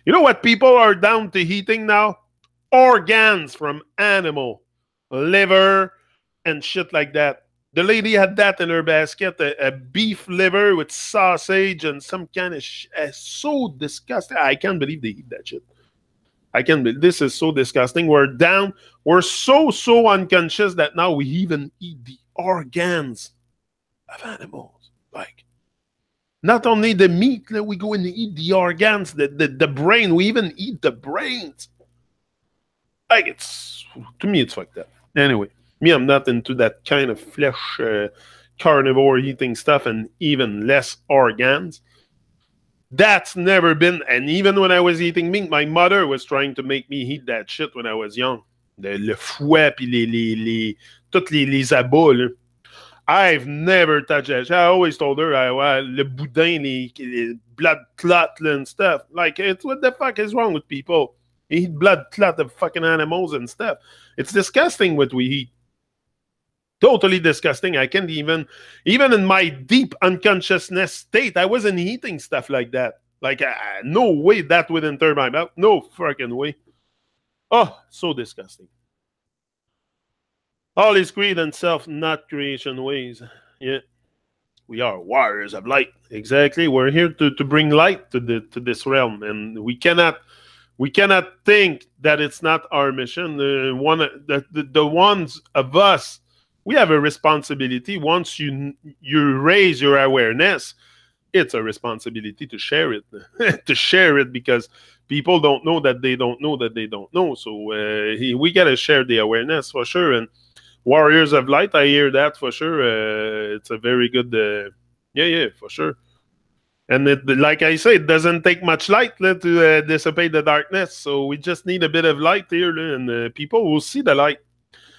You know what people are down to eating now? Organs from animal, liver, and shit like that. The lady had that in her basket, a beef liver with sausage and some kind of so disgusting. I can't believe they eat that shit. I can't believe this is so disgusting. We're down. We're so unconscious that now we even eat the organs of animals. Like, not only the meat, we go and eat the organs, the brain. We even eat the brains. Like, to me, it's like that. Anyway, me, I'm not into that kind of flesh, carnivore eating stuff, and even less organs. That's never been, and even when I was eating meat, my mother was trying to make me eat that shit when I was young. Le fouet, puis toutes les abats, là. I've never touched that shit. I always told her, le boudin, les blood clot and stuff. Like, what the fuck is wrong with people? They eat blood clot of fucking animals and stuff. It's disgusting what we eat. Totally disgusting. I can't even in my deep unconsciousness state, I wasn't eating stuff like that. Like, no way that would enter my mouth. No fucking way. Oh, so disgusting. All is greed and self, not creation ways. Yeah. We are warriors of light. Exactly. We're here to bring light to this realm. And we cannot think that it's not our mission. The ones of us, we have a responsibility. Once you raise your awareness, it's a responsibility to share it. To share it, because people don't know that they don't know that they don't know. So we got to share the awareness for sure. And warriors of light, I hear that for sure. It's a very good, yeah, for sure. And like I say, it doesn't take much light to dissipate the darkness. So we just need a bit of light here, and people will see the light.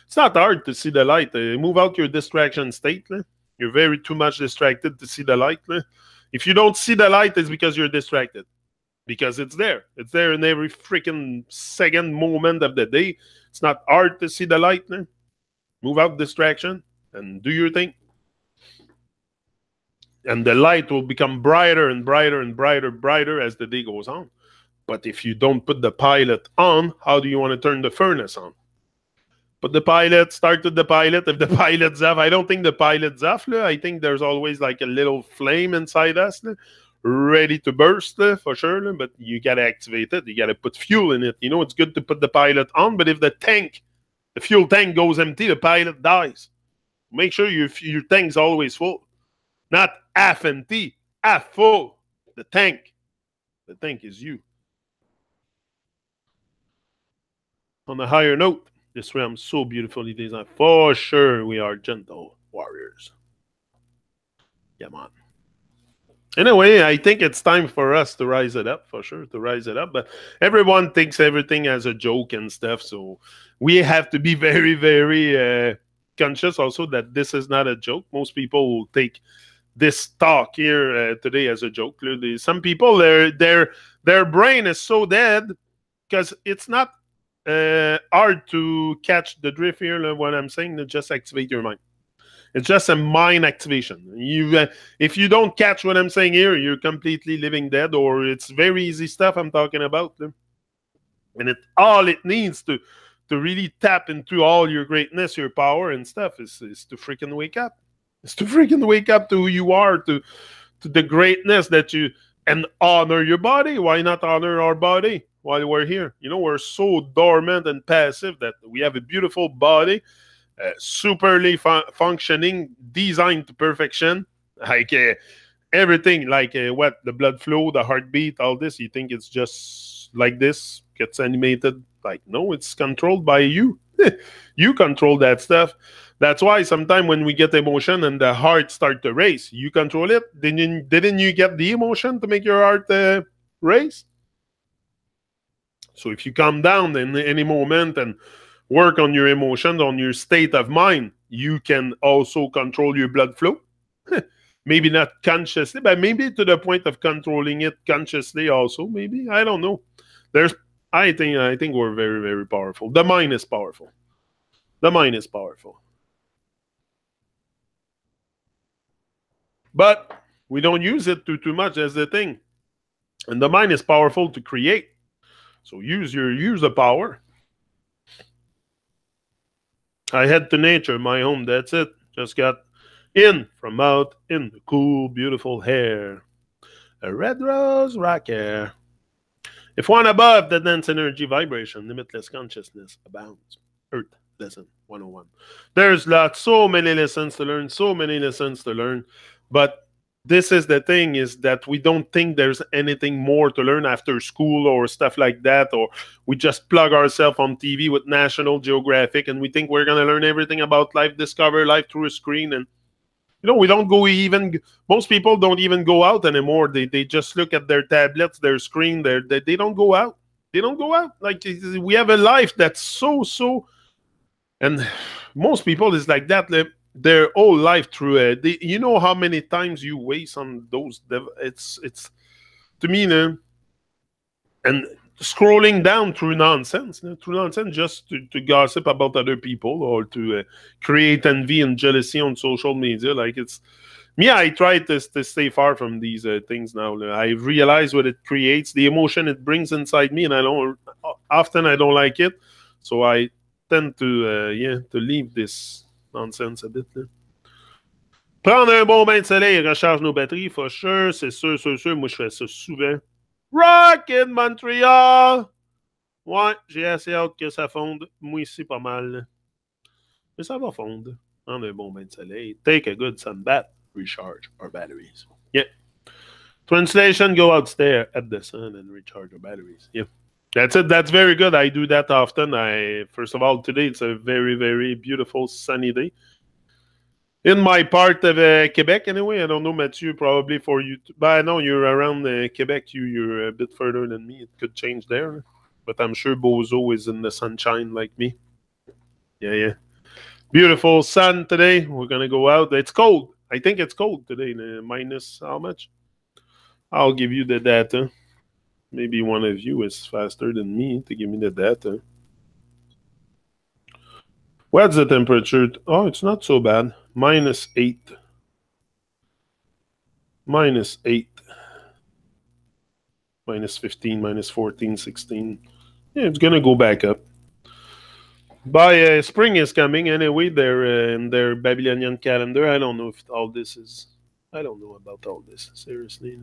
It's not hard to see the light. Move out your distraction state. You're very too much distracted to see the light. If you don't see the light, it's because you're distracted. Because it's there. It's there in every freaking second moment of the day. It's not hard to see the light. Move out distraction and do your thing. And the light will become brighter and brighter and brighter as the day goes on. But if you don't put the pilot on, how do you want to turn the furnace on? Put the pilot, started the pilot. If the pilot's off, I don't think the pilot's off. I think there's always like a little flame inside us, ready to burst for sure. But you got to activate it. You got to put fuel in it. It's good to put the pilot on, but if the fuel tank goes empty, the pilot dies. Make sure your tank's always full. Not half empty, half full. The tank is you. on a higher note. This realm so beautifully designed. For sure, we are gentle warriors. Yeah, man. Anyway, I think it's time for us to rise it up, for sure, to rise it up. But everyone thinks everything as a joke and stuff. So we have to be very, very conscious also that this is not a joke. Most people will take this talk here today as a joke. Some people, their brain is so dead because it's not hard to catch the drift here. What I'm saying, to just activate your mind. It's just a mind activation. If you don't catch what I'm saying here, you're completely living dead, or it's very easy stuff I'm talking about. And all it needs to really tap into all your greatness, your power and stuff is to freaking wake up. It's to freaking wake up to who you are, to the greatness that you, and honor your body. Why not honor our body while we're here? You know, we're so dormant and passive that we have a beautiful body. Superly functioning, designed to perfection, like everything, like what the blood flow, the heartbeat, all this. You think it's just like this gets animated? Like, no, it's controlled by you. You control that stuff. That's why sometimes when we get emotion and the heart start to race, you control it. Didn't you get the emotion to make your heart race? So if you calm down in any moment and work on your emotions, on your state of mind, you can also control your blood flow. Maybe not consciously, but maybe to the point of controlling it consciously also, maybe. I don't know. I think we're very, very powerful. The mind is powerful. The mind is powerful. But we don't use it too much as the thing. And the mind is powerful to create. So use the power. I head to nature, my home, that's it. Just got in from out in the cool, beautiful hair. A red rose rock hair. If one above the dense energy vibration, limitless consciousness abounds. Earth lesson 101. There's so many lessons to learn, but this is the thing, is that we don't think there's anything more to learn after school or stuff like that, or we just plug ourselves on TV with National Geographic and we think we're going to learn everything about life, discover life through a screen. And we don't go even, most people don't even go out anymore. They just look at their tablets, their screen, they don't go out. They don't go out. Like, we have a life that's so, and most people is like that. Their whole life through you know how many times you waste on those. It's to me, and scrolling down through nonsense just to gossip about other people, or to create envy and jealousy on social media. Like, it's me. I try to stay far from these things now. I realize what it creates, the emotion it brings inside me, and I don't like it. So I tend to leave this nonsense a bit. Prendre un bon bain de soleil recharge nos batteries, for sure. C'est sûr. Moi, je fais ça souvent. Rock in Montreal! Ouais, j'ai assez hâte que ça fonde. Moi ici, pas mal. Mais ça va fondre. Prendre un bon bain de soleil. Take a good sun bath. Recharge our batteries. Yeah. Translation, go out there at the sun and recharge your batteries. Yeah. That's it. That's very good. I do that often. First of all, today it's a very, very beautiful sunny day. In my part of Quebec, anyway. I don't know, Mathieu, probably for you. But I know you're around Quebec. You're a bit further than me. It could change there. But I'm sure Bozo is in the sunshine like me. Yeah. Beautiful sun today. We're going to go out. It's cold. I think it's cold today. Minus how much? I'll give you the data. Maybe one of you is faster than me to give me the data. What's the temperature? Oh, it's not so bad. -8. -8. -15, -14, 16. Yeah, it's going to go back up. By spring is coming anyway. They're in their Babylonian calendar. I don't know if all this is... I don't know about all this, seriously.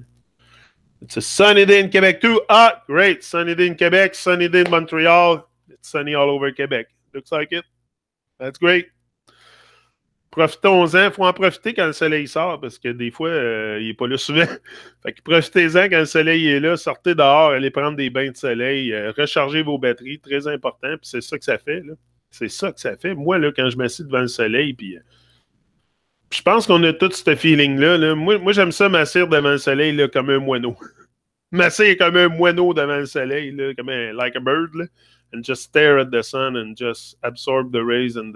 It's a sunny day in Quebec too. Ah, great. Sunny day in Quebec, sunny day in Montreal. It's sunny all over Quebec. Looks like it. That's great. profitons-en. Il faut en profiter quand le soleil sort parce que des fois, il n'est pas là souvent. Fait que profitez-en quand le soleil est là. Sortez dehors, allez prendre des bains de soleil, rechargez vos batteries, très important. Puis c'est ça que ça fait. C'est ça que ça fait. Moi, là, quand je m'assieds devant le soleil, puis je pense qu'on a tout ce feeling-là. Là. Moi j'aime ça m'asseoir devant le soleil là, comme un moineau. M'asseoir comme un moineau devant le soleil, là, comme like a bird, là, and just stare at the sun and just absorb the rays and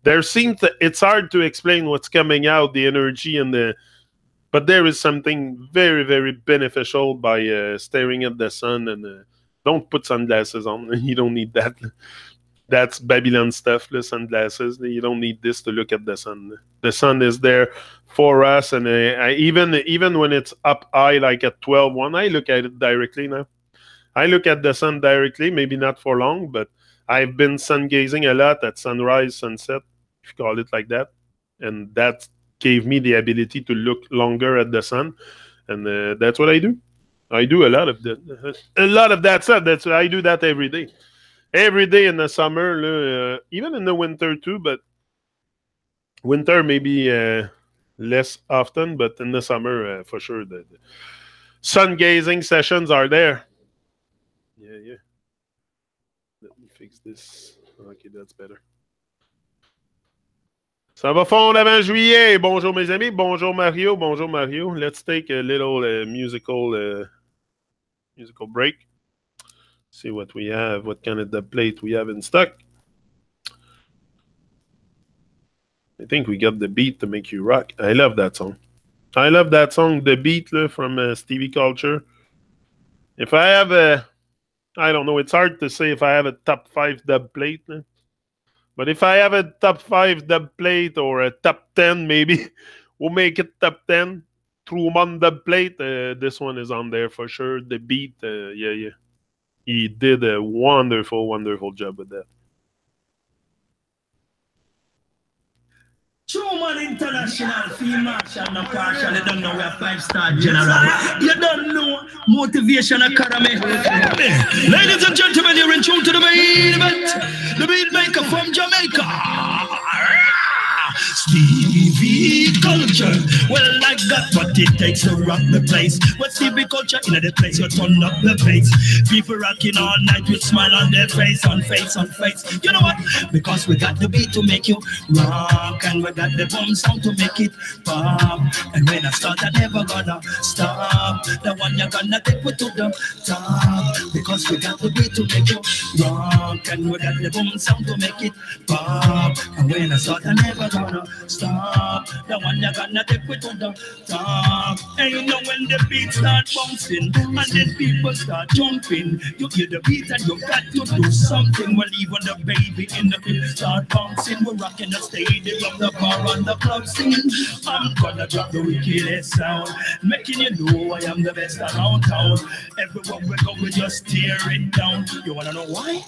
it's hard to explain what's coming out, the energy but there is something very, very beneficial by staring at the sun and don't put sunglasses on. You don't need that. That's Babylon stuff, sunglasses. You don't need this to look at the sun. The sun is there for us, and even when it's up high, like at 12:1, I look at it directly now. I look at the sun directly, maybe not for long, but I've been sun gazing a lot at sunrise, sunset, if you call it like that, and that gave me the ability to look longer at the sun, and that's what I do. I do a lot of that stuff. I do that every day. Every day in the summer, even in the winter too, but winter maybe less often, but in the summer, for sure, the sun gazing sessions are there. Yeah. Let me fix this. Okay, that's better. Ça va fondre avant juillet. Bonjour mes amis. Bonjour Mario. Bonjour Mario. Let's take a little musical break. See what we have, what kind of dub plate we have in stock. I think we got the beat to make you rock. I love that song. I love that song, The Beat from Stevie Culture. If I have I don't know, it's hard to say if I have a top 5 dub plate. But if I have a top 5 dub plate or a top 10, maybe we'll make it top 10. Truman dub plate, this one is on there for sure. The Beat, yeah. He did a wonderful, wonderful job with that. Truman International, Field Marshal, no partial. You don't know we are 5-star general. You don't know Motivation Academy. Ladies and gentlemen, you're in tune to the main event. The beat maker from Jamaica. Stevie Culture. Well, I got what it takes to rock the place. What Stevie Culture in the place, you turn up the bass. People rocking all night with smile on their face, on face. You know what? Because we got the beat to make you rock, and we got the boom sound to make it pop. And when I start, I never gonna stop. The one you're gonna take me to the top. Because we got the beat to make you rock, and we got the boom sound to make it pop. And when I start, I never gonna stop. The one you're gonna take me to the top. And you know when the beat start bouncing and then people start jumping, you hear the beat and you got to do something. Well, even the baby in the beat start bouncing. We're rocking the stadium, the bar and the club singing. I'm gonna drop the wickedest sound, making you know I am the best around town. Everywhere we go, we just tear it down. You wanna know why?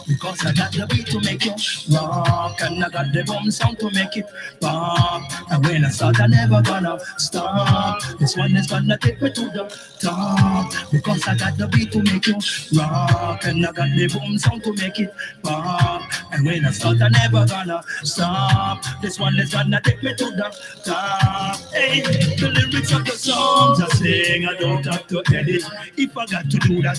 Because I got the beat to make you rock, and I got the boom sound to make it pop. And when I start, I never gonna stop. This one is gonna take me to the top. Because I got the beat to make you rock, and I got the boom sound to make it pop. And when I start, I never gonna stop. This one is gonna take me to the top. Hey, the lyrics of the songs I sing, I don't have to edit. If I got to do that,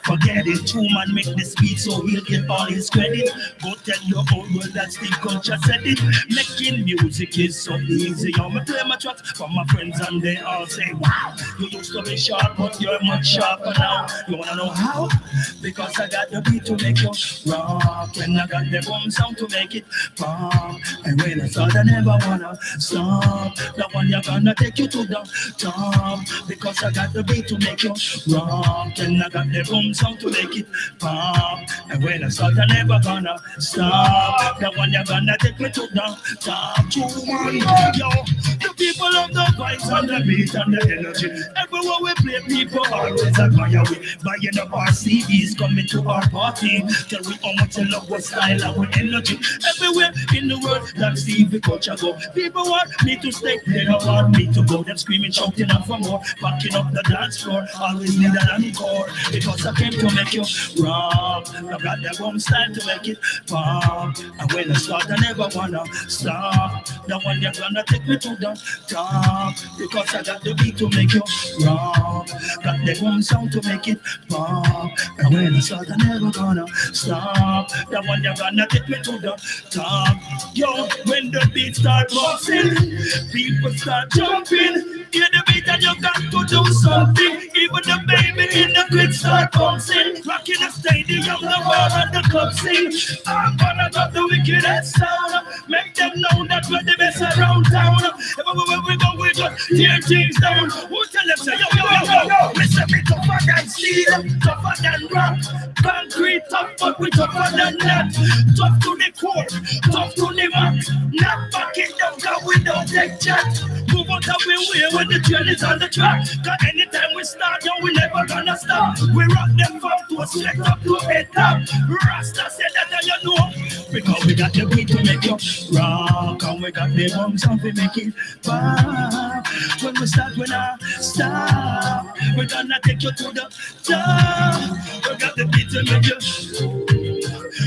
forget it. True man make this beat so he'll get all his credit. Go tell your whole world that Steve Culture said it. Making music is so easy. I'm play my tracks for my friends and they all say, wow, you used to be sharp, but you're much sharper now. You wanna know how? Because I got the beat to make you rock, and I got the boom sound to make it pop. And when I start, I never wanna stop. The one you're gonna take you to the top. Because I got the beat to make you rock, and I got the boom sound to make it pop. And when I start, I never gonna stop. The one you're gonna take me to the top. True man, yo, the people of the vibes and the beat and the energy. Everywhere we play, people always admire we. Buying up our CDs, coming to our party. Tell we how much you love us style and with energy. Everywhere in the world, that's the evil culture go. People want me to stay, they don't want me to go. Them screaming, shouting out for more, backing up the dance floor. Always need an encore, because I came to make you rock. I got that one style to make it pop. And when I start, I never wanna stop. The one you're gonna take me to the top, because I got the beat to make you rock. Got the one sound to make it pop. And when I start, I never gonna stop. The one you're gonna take me to the top. Yo, when the beat start bouncing, people start jumping. Hear the beat and you got to do something. Even the baby in the crib start bouncing. Rocking the stadium, the bar and the club sing. I'm gonna got the wickedest sound. Make them know that we're the best around town. Everywhere we go, we just tear things down. Who tell them say, yo, yo, yo, yo, yo. We say we tougher than steel, tougher than rock. Concrete tough, but we tougher than that. Tough to the core, tough to the max. Not back it down, cause we don't take chat. Move out of the way when the train is on the track. Cause anytime we start, yo, we never gonna stop. We rock them from to straight up to head top. Rasta said that you know. Because we got the beat to make you rock. And we got the drums and we make it pop. When we start, we not stop. We're gonna take you to the top. We got the beat to make you.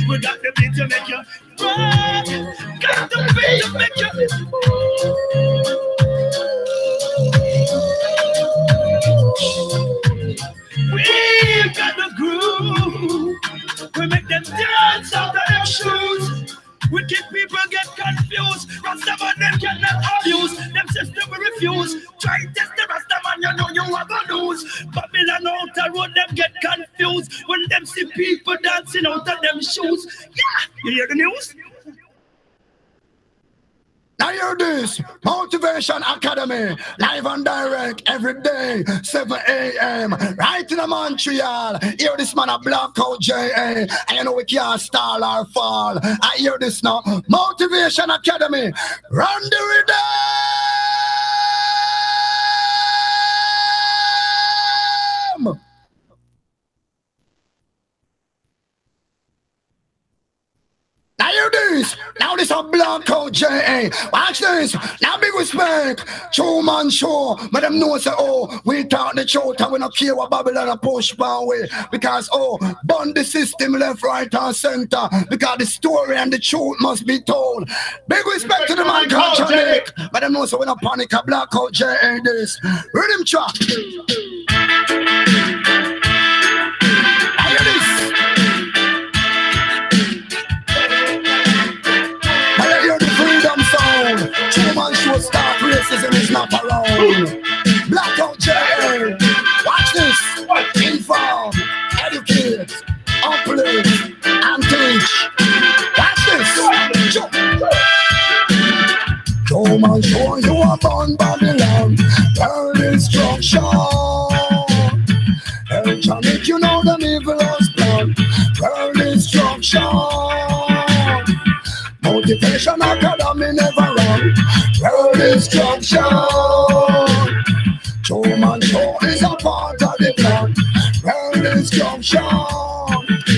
We got the beat to make you rock. Got the beat to make you. We got the groove. We make them dance out of their shoes. We keep people get confused. Rastaman them cannot abuse. Them system we refuse. Try test the Rastaman, you know you are gonna lose. Babylon out the road, them get confused. When them see people dancing out of them shoes. Yeah, you hear the news? Now hear this, Motivation Academy, live and direct every day, 7 a.m. right in Montreal. Hear this man a Blackout J.A. I know we can't stall or fall. I hear this now, Motivation Academy, run the rhythm. Now hear this. Now this a Blackout J.A. Watch this. Now big respect. True man show. But them know say, oh, we talk the truth and we don't care what Babylon a push by way. Because, oh, burn the system left, right, and center. Because the story and the truth must be told. Big respect to the man called Nick. But them know say we don't panic a Blackout J.A. this. Rhythm track. Now hear this. True man show start racism is not around. Blackout J.A. Watch this. Inform, educate, uplift, and teach. Watch this. True man show you are born Babylon. Burn instruction. Electronic, you know the evil has plan. Burn instruction. Motivation Academy never run. World instruction. True man show is a part of the plan. World instruction.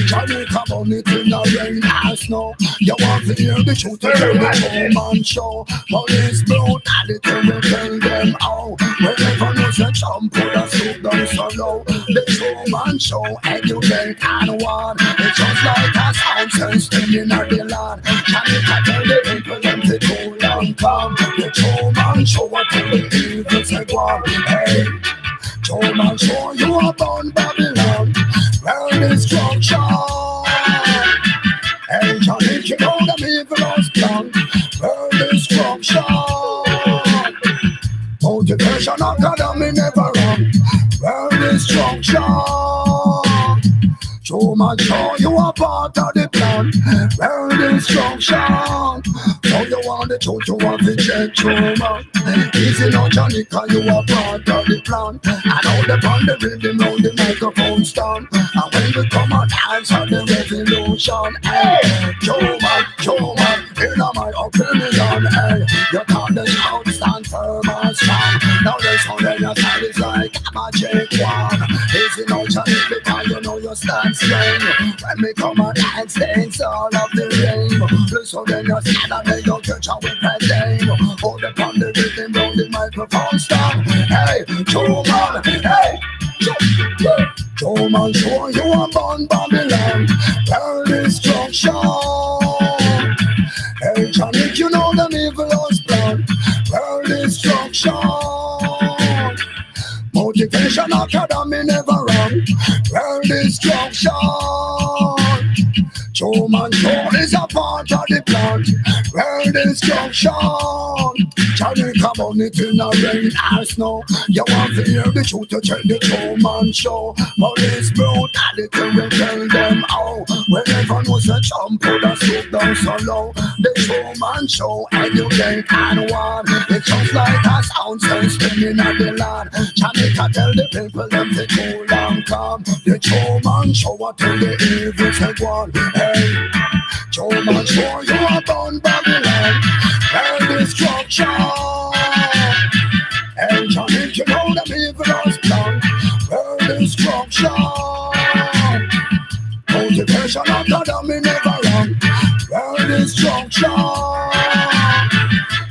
Jamaica burn it in the rain and snow. You want to hear the truth of the true man show. Police brutality will tell them how. Whenever you say jump, put a soup down so low. The true man show educate and warn. It's just like a sound system in the land. Jamaica tell the people them to cool and calm. The true man show what tell the evil say go on. Hey, true man show you are born Babylon. World instruction. Hey, Johnny, you know the evil has plan. World instruction. Motivation Academy never run. World instruction. True man show you are part of the plan. World instruction. So you want the truth, you want the check, true man. Easy now, Johnny, cause you are part of the plan. And all the band, the rhythm, on the microphone stand. And when we come and answer the revolution, hey, true man, in my opinion, hey, you call the shout, stand firm and strong. Now the sound on your side is like a magic one. Easy now, Johnny, because you know you stand strong. When we come and and stains all of the rain. So then you stand and then you catch up with that name. Hold upon the rhythm, roll the microphone stop. Hey, Joe man, hey, Joe man, show you a born Babylon. Pearl destruction. Hey, Johnny, you know the evil's plan. Pearl destruction. Motivation Academy never wrong. Pearl destruction. Joe man, Joe is a part of the plan. Pearl destruction. Johnny, come on, it in the rain and snow. You want to hear the truth to check the Joe man show. Police brutality will tell them how. Whenever no such put a soup down so low. The Joe man show educate and warn. It just like a sound spinning at the land. Johnny can tell the people them to cool and calm. The Joe man show what tell the evil said one. Hey, Joe man show you a born Babylon. Pearl destruction. Hey, Johnny, you know the evil's plan. Pearl destruction. Motivation Academy never wrong. Pearl destruction.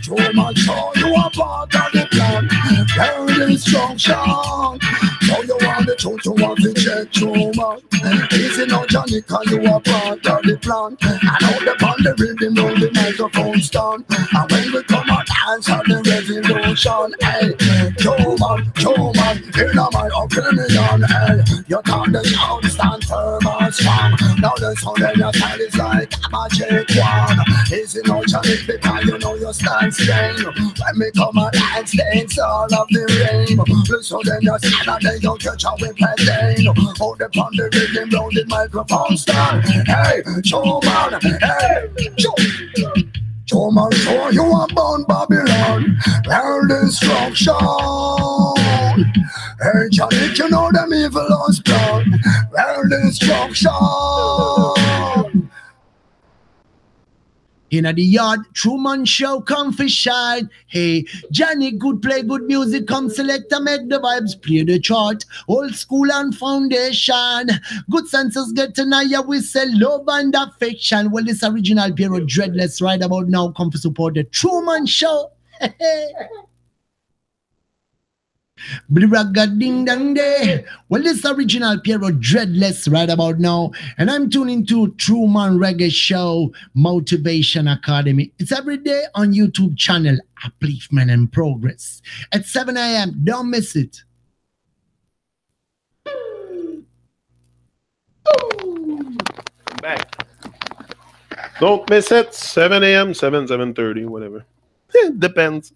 Joe man show you a part of the plan. Pearl destruction. So you want the truth, you want to check Joe man. Easy now, Johnny, cause you are part of the plan. I know the band, the rhythm, on the microphone stand. And when we come out, answer the revolution. Hey, Joe man, in my opinion. Hey, you can't the sound stand firm and strong. Now the sound in your style is like a magic wand. Easy now, Johnny, because you know you stand strong. When we come out, and stains all of the rain. So then you stand and then you catch up with that thing. Hold upon the rhythm, round the microphone stand. Hey, Joe man, hey, Joe man, show you a born Babylon. Pearl destruction. Hey, Johnny, you know them evil's plan. Pearl destruction. In the yard, Truman Show, come for shine. Hey, Johnny, good play, good music, come select and make the vibes, play the chart. Old school and foundation. Good senses get to know ya, we say love and affection. Well, this original Piero Dreadless right about now, come to support the Truman Show. Ding dang day. Well, this original Piero Dreadless right about now, and I'm tuning to Truman Reggae Show Motivation Academy. It's every day on YouTube channel Upliftment and Progress at 7 a.m. Don't miss it. Back. Don't miss it. 7 a.m., 7:30, whatever. It depends.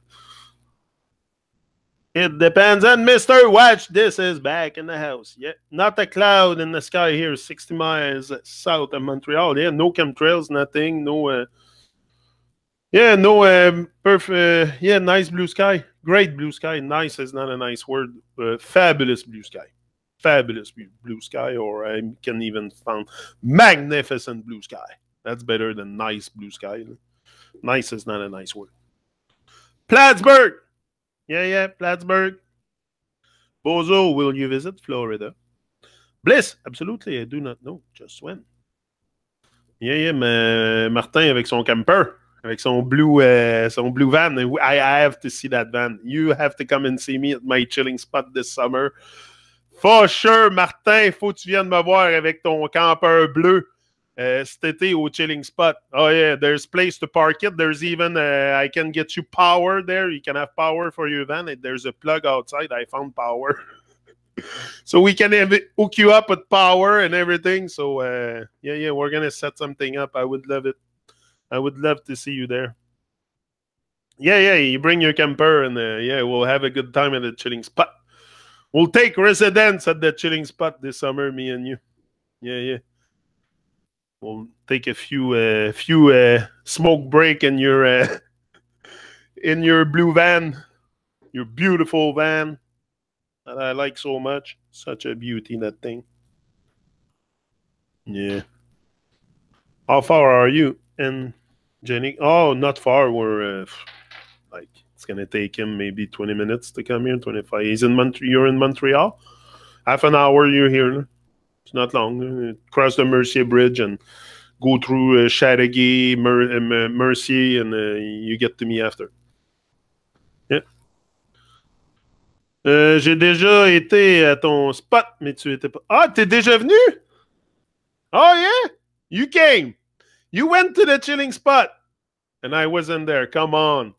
It depends. And Mr. Watch, this is back in the house. Yeah, not a cloud in the sky here, 60 miles south of Montreal. Yeah, no chemtrails, nothing. No, perfect. Yeah, nice blue sky. Great blue sky. Nice is not a nice word. Fabulous blue sky. Fabulous blue sky, or I can even found magnificent blue sky. That's better than nice blue sky. Nice is not a nice word. Plattsburgh. Yeah, Plattsburgh. Bozo, will you visit Florida? Bliss, absolutely, I do not know. Just when. Yeah, Martin avec son camper, avec son blue van. I have to see that van. You have to come and see me at my chilling spot this summer. For sure, Martin, faut que tu viennes me voir avec ton camper bleu. Cet été au chilling spot. Oh yeah, there's place to park it. There's even I can get you power there. You can have power for your van. There's a plug outside. I found power. So we can hook you up with power and everything. So yeah, we're gonna set something up. I would love it. I would love to see you there. Yeah, you bring your camper and yeah, we'll have a good time at the chilling spot. We'll take residence at the chilling spot this summer, me and you. Yeah. We'll take a few smoke break in your blue van, your beautiful van that I like so much. Such a beauty, that thing. Yeah. How far are you? And Jenny? Oh, not far. We're like it's gonna take him maybe 20 minutes to come here. 25. He's in You're in Montreal. Half an hour. You're here. It's not long. Cross the Mercier Bridge and go through Chateauguay, Mercier, and you get to me after. Yeah. J'ai déjà été à ton spot, mais tu étais pas. Ah, t'es déjà venu? Oh, yeah? You came. You went to the chilling spot. And I wasn't there. Come on.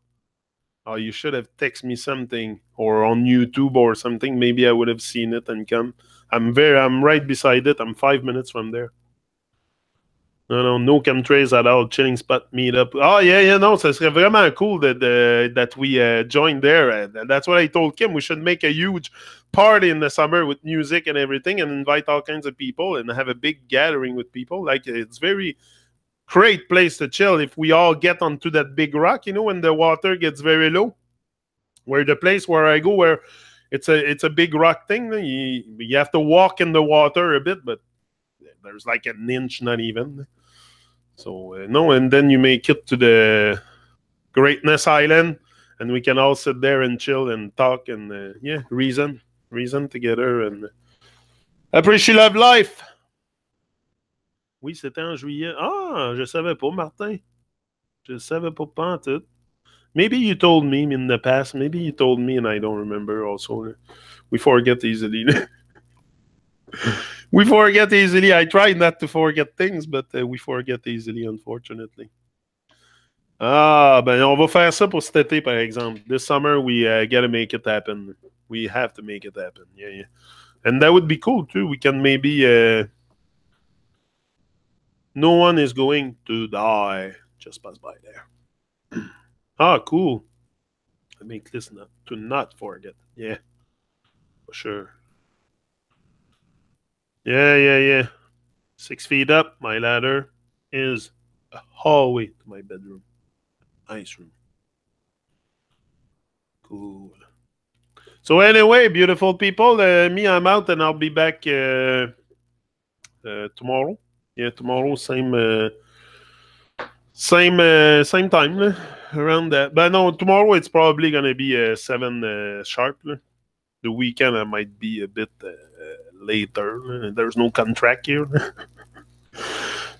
Oh, you should have texted me something or on YouTube or something. Maybe I would have seen it and come. I'm right beside it. I'm 5 minutes from there. No chemtrails at all. Chilling spot meetup. Oh, yeah, no, ça serait vraiment cool that we join there. That's what I told Kim. We should make a huge party in the summer with music and everything and invite all kinds of people and have a big gathering with people. Like, it's very great place to chill if we all get onto that big rock, when the water gets very low. Where the place where I go, where it's a big rock thing, you have to walk in the water a bit, but there's like an inch, not even. So, no, and then you make it to the Greatness Island, and we can all sit there and chill and talk and, reason together and appreciate love life. Oui, c'était en juillet. Ah, je savais pas, Martin. Je savais pas pantoute. Maybe you told me in the past. Maybe you told me and I don't remember also. We forget easily. We forget easily. I try not to forget things, but we forget easily, unfortunately. Ah, ben on va faire ça pour cet été, par exemple. This summer, we gotta make it happen. We have to make it happen. Yeah. And that would be cool, too. We can maybe... no one is going to die. Just pass by there. Ah, cool. I make this to not forget. Yeah. For sure. Yeah. 6 feet up, my ladder is a hallway to my bedroom. Nice room. Cool. So anyway, beautiful people, me, I'm out and I'll be back tomorrow. Yeah, tomorrow, same time, around that. But no, tomorrow it's probably going to be 7 sharp. The weekend I might be a bit later. There's no contract here.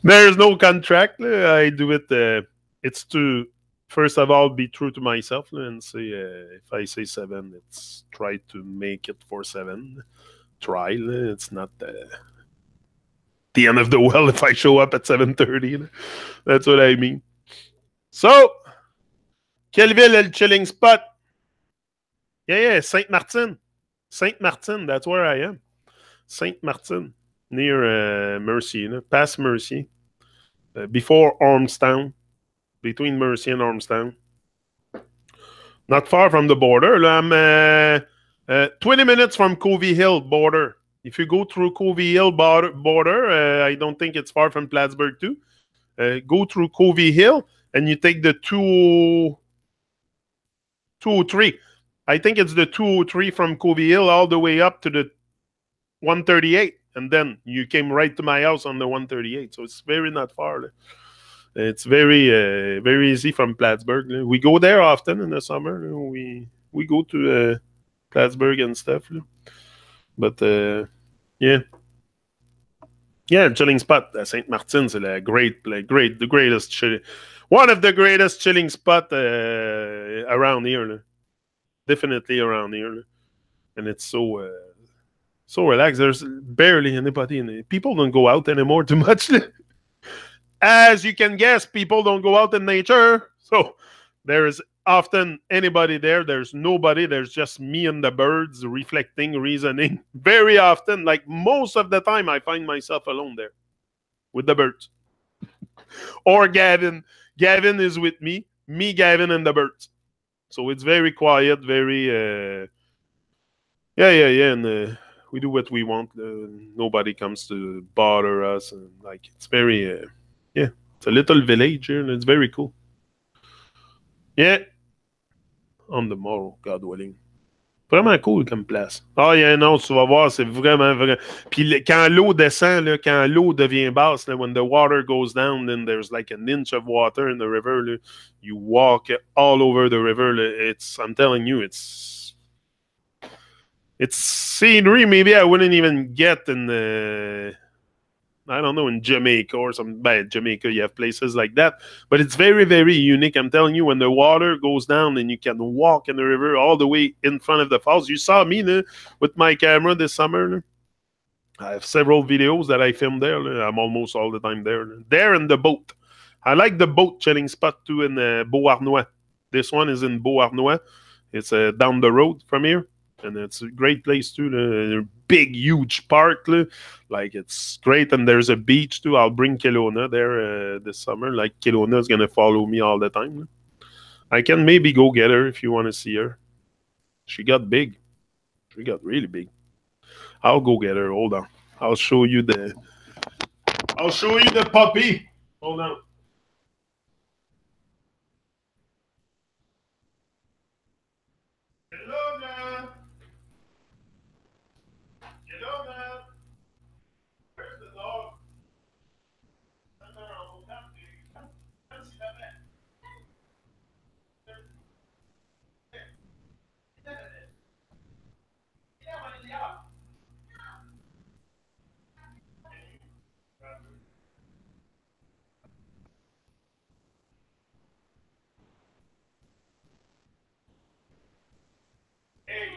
There's no contract. I do it. It's to, first of all, be true to myself and say, if I say 7, it's try to make it for 7. Try. It's not the end of the world if I show up at 7:30. That's what I mean. So, quelle ville est le chilling spot? Yeah, Saint-Martin. Saint-Martin, that's where I am. Saint-Martin, near Mercier, past Mercier, before Ormstown, between Mercier and Ormstown. Not far from the border. I'm 20 minutes from Covey Hill border. If you go through Covey Hill border, I don't think it's far from Plattsburgh too. Go through Covey Hill and you take the 203. I think it's the 203 from Covey Hill all the way up to the 138. And then you came right to my house on the 138. So it's very not far. It's very very easy from Plattsburgh. We go there often in the summer. We go to Plattsburgh and stuff. But yeah, chilling spot at Saint Martin. C'est the greatest one of the greatest chilling spot around here. Definitely around here, and it's so relaxed. There's barely anybody in it. People don't go out anymore too much. As you can guess, people don't go out in nature, so there is often anybody there. There's nobody. There's just me and the birds reflecting, reasoning. Very often, like most of the time, I find myself alone there with the birds. Or Gavin. Gavin is with me, Gavin, and the birds. So it's very quiet, very... and we do what we want. Nobody comes to bother us. And like, it's very... it's a little village here, and it's very cool. Yeah. On the morrow, God willing. Vraiment cool comme place. Ah, non, tu vas voir, c'est vraiment... Puis quand l'eau descend, là, quand l'eau devient basse, là, when the water goes down, then there's like an inch of water in the river. Là. You walk all over the river. Là. I'm telling you, it's scenery maybe I wouldn't even get in the... I don't know, in Jamaica or something. By Jamaica, you have places like that. But it's very, very unique. I'm telling you, when the water goes down and you can walk in the river all the way in front of the falls. You saw me with my camera this summer. I have several videos that I filmed there. I'm almost all the time there. There in the boat. I like the boat chilling spot too in Beauharnois. This one is in Beauharnois. It's down the road from here. And it's a great place too. The big, huge park. Like, it's great. And there's a beach too. I'll bring Kelowna there this summer. Like, Kelowna is going to follow me all the time. I can maybe go get her if you want to see her. She got big. She got really big. I'll go get her. Hold on. I'll show you the puppy. Hold on. Kelowna. Kelowna. Where's the dog? Hey.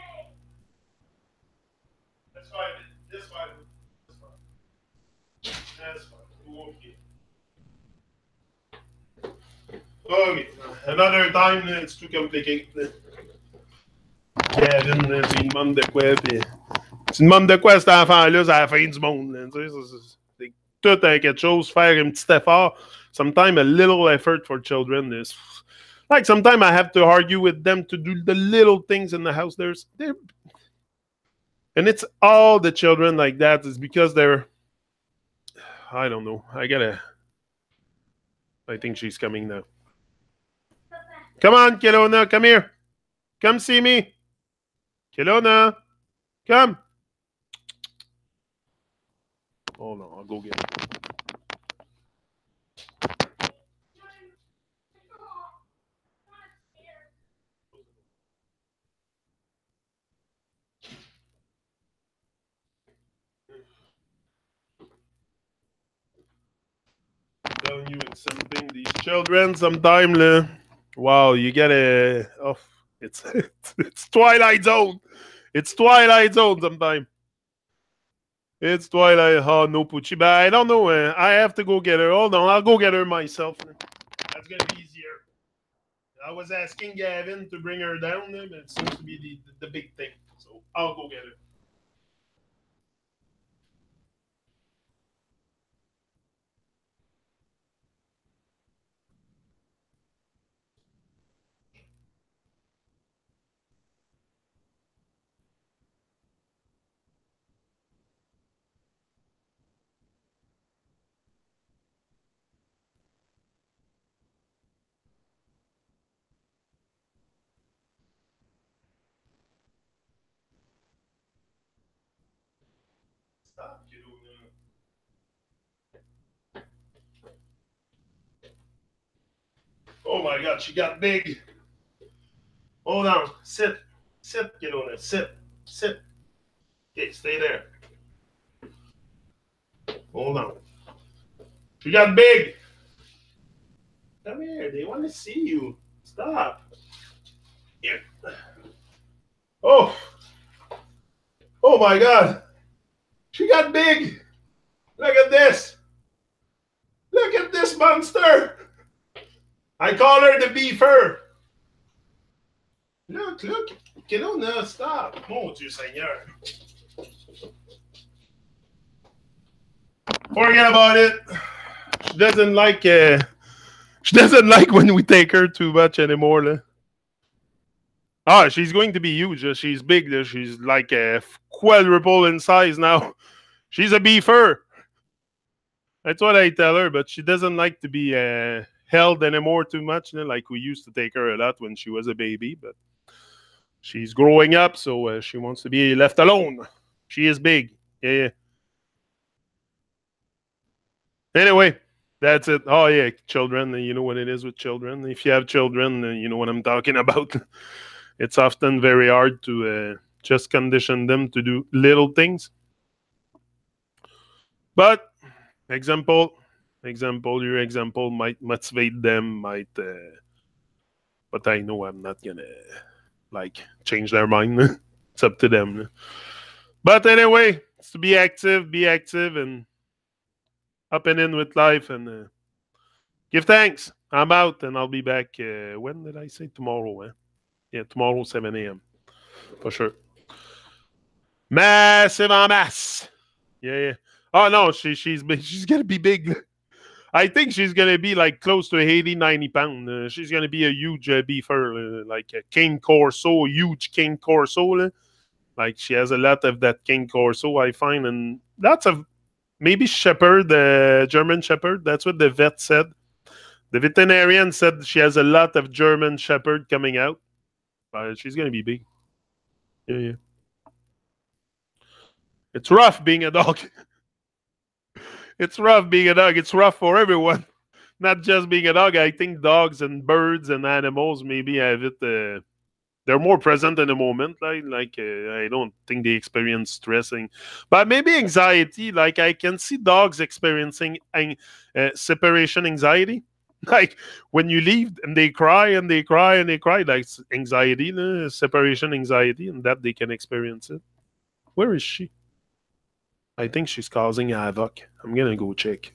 That's fine. This fine. That's fine. That's fine. Okay. Okay. Another time, it's too complicated. Kevin, c'est une demande de quoi, puis tu demandes de quoi cet enfant-là, c'est à la fin du monde. C'est tout quelque chose, faire un petit effort. Sometimes a little effort for children is like sometimes I have to argue with them to do the little things in the house. And it's all the children like that is because they're, I don't know. I think she's coming now. Come on, Kelowna, come here. Come see me. Kelowna, come. Hold on, I'll go get her. Telling you it's something. These children, sometimes, wow, you get a. Oh, it's Twilight Zone. It's Twilight Zone sometimes. It's Twilight. Oh, no, Pucci. But I don't know. I have to go get her. Hold on, I'll go get her myself. That's going to be easier. I was asking Gavin to bring her down, but it seems to be the big thing. So I'll go get her. Stop, oh my God, she got big. Hold on. Sit. Sit, Kelowna. Sit. Sit. Okay, stay there. Hold on. She got big. Come here. They want to see you. Stop. Here. Oh. Oh my God. She got big. Look at this. Look at this monster. I call her the beefer. Look. Kelowna, stop. Mon Dieu Seigneur. Forget about it. She doesn't like when we take her too much anymore. Ah, she's going to be huge. She's big. She's like a quadruple in size now. She's a beefer. That's what I tell her, but she doesn't like to be held anymore too much. Like we used to take her a lot when she was a baby, but she's growing up, so she wants to be left alone. She is big. Yeah. Anyway, that's it. Oh, yeah, children. You know what it is with children. If you have children, you know what I'm talking about. It's often very hard to just condition them to do little things. But Example, your example might motivate them, but I know I'm not gonna like change their mind. It's up to them. But anyway, it's to be active, and up and in with life, and give thanks. I'm out, and I'll be back. When did I say tomorrow? Yeah, tomorrow 7 a.m. for sure. Massive en masse. Yeah, yeah. Oh no, she's gonna be big. I think she's gonna be like close to 80, 90 pounds. She's gonna be a huge beefer, like a King Corso, huge King Corso. Like she has a lot of that King Corso, I find, and lots of maybe Shepherd, German Shepherd. That's what the vet said. The veterinarian said she has a lot of German Shepherd coming out. She's gonna be big. Yeah, yeah. It's rough being a dog. It's rough being a dog. It's rough for everyone, not just being a dog. I think dogs and birds and animals maybe have it. They're more present in the moment. I don't think they experience stressing, but maybe anxiety. Like I can see dogs experiencing separation anxiety. Like when you leave and they cry and they cry and they cry, like anxiety, separation anxiety, and that they can experience it. Where is she? I think she's causing havoc. I'm gonna go check.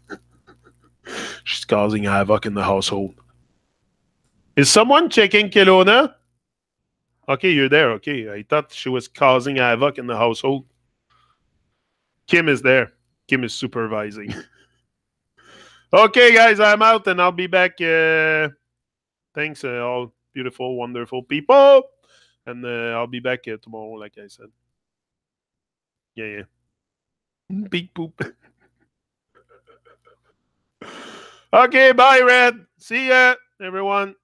She's causing havoc in the household. Is someone checking Kelowna? Okay, you're there. Okay, I thought she was causing havoc in the household. Kim is there. Kim is supervising. Okay, guys, I'm out and I'll be back. Thanks, all beautiful, wonderful people. And I'll be back tomorrow, like I said. Yeah, yeah. Big poop. Okay, bye, Red. See ya, everyone.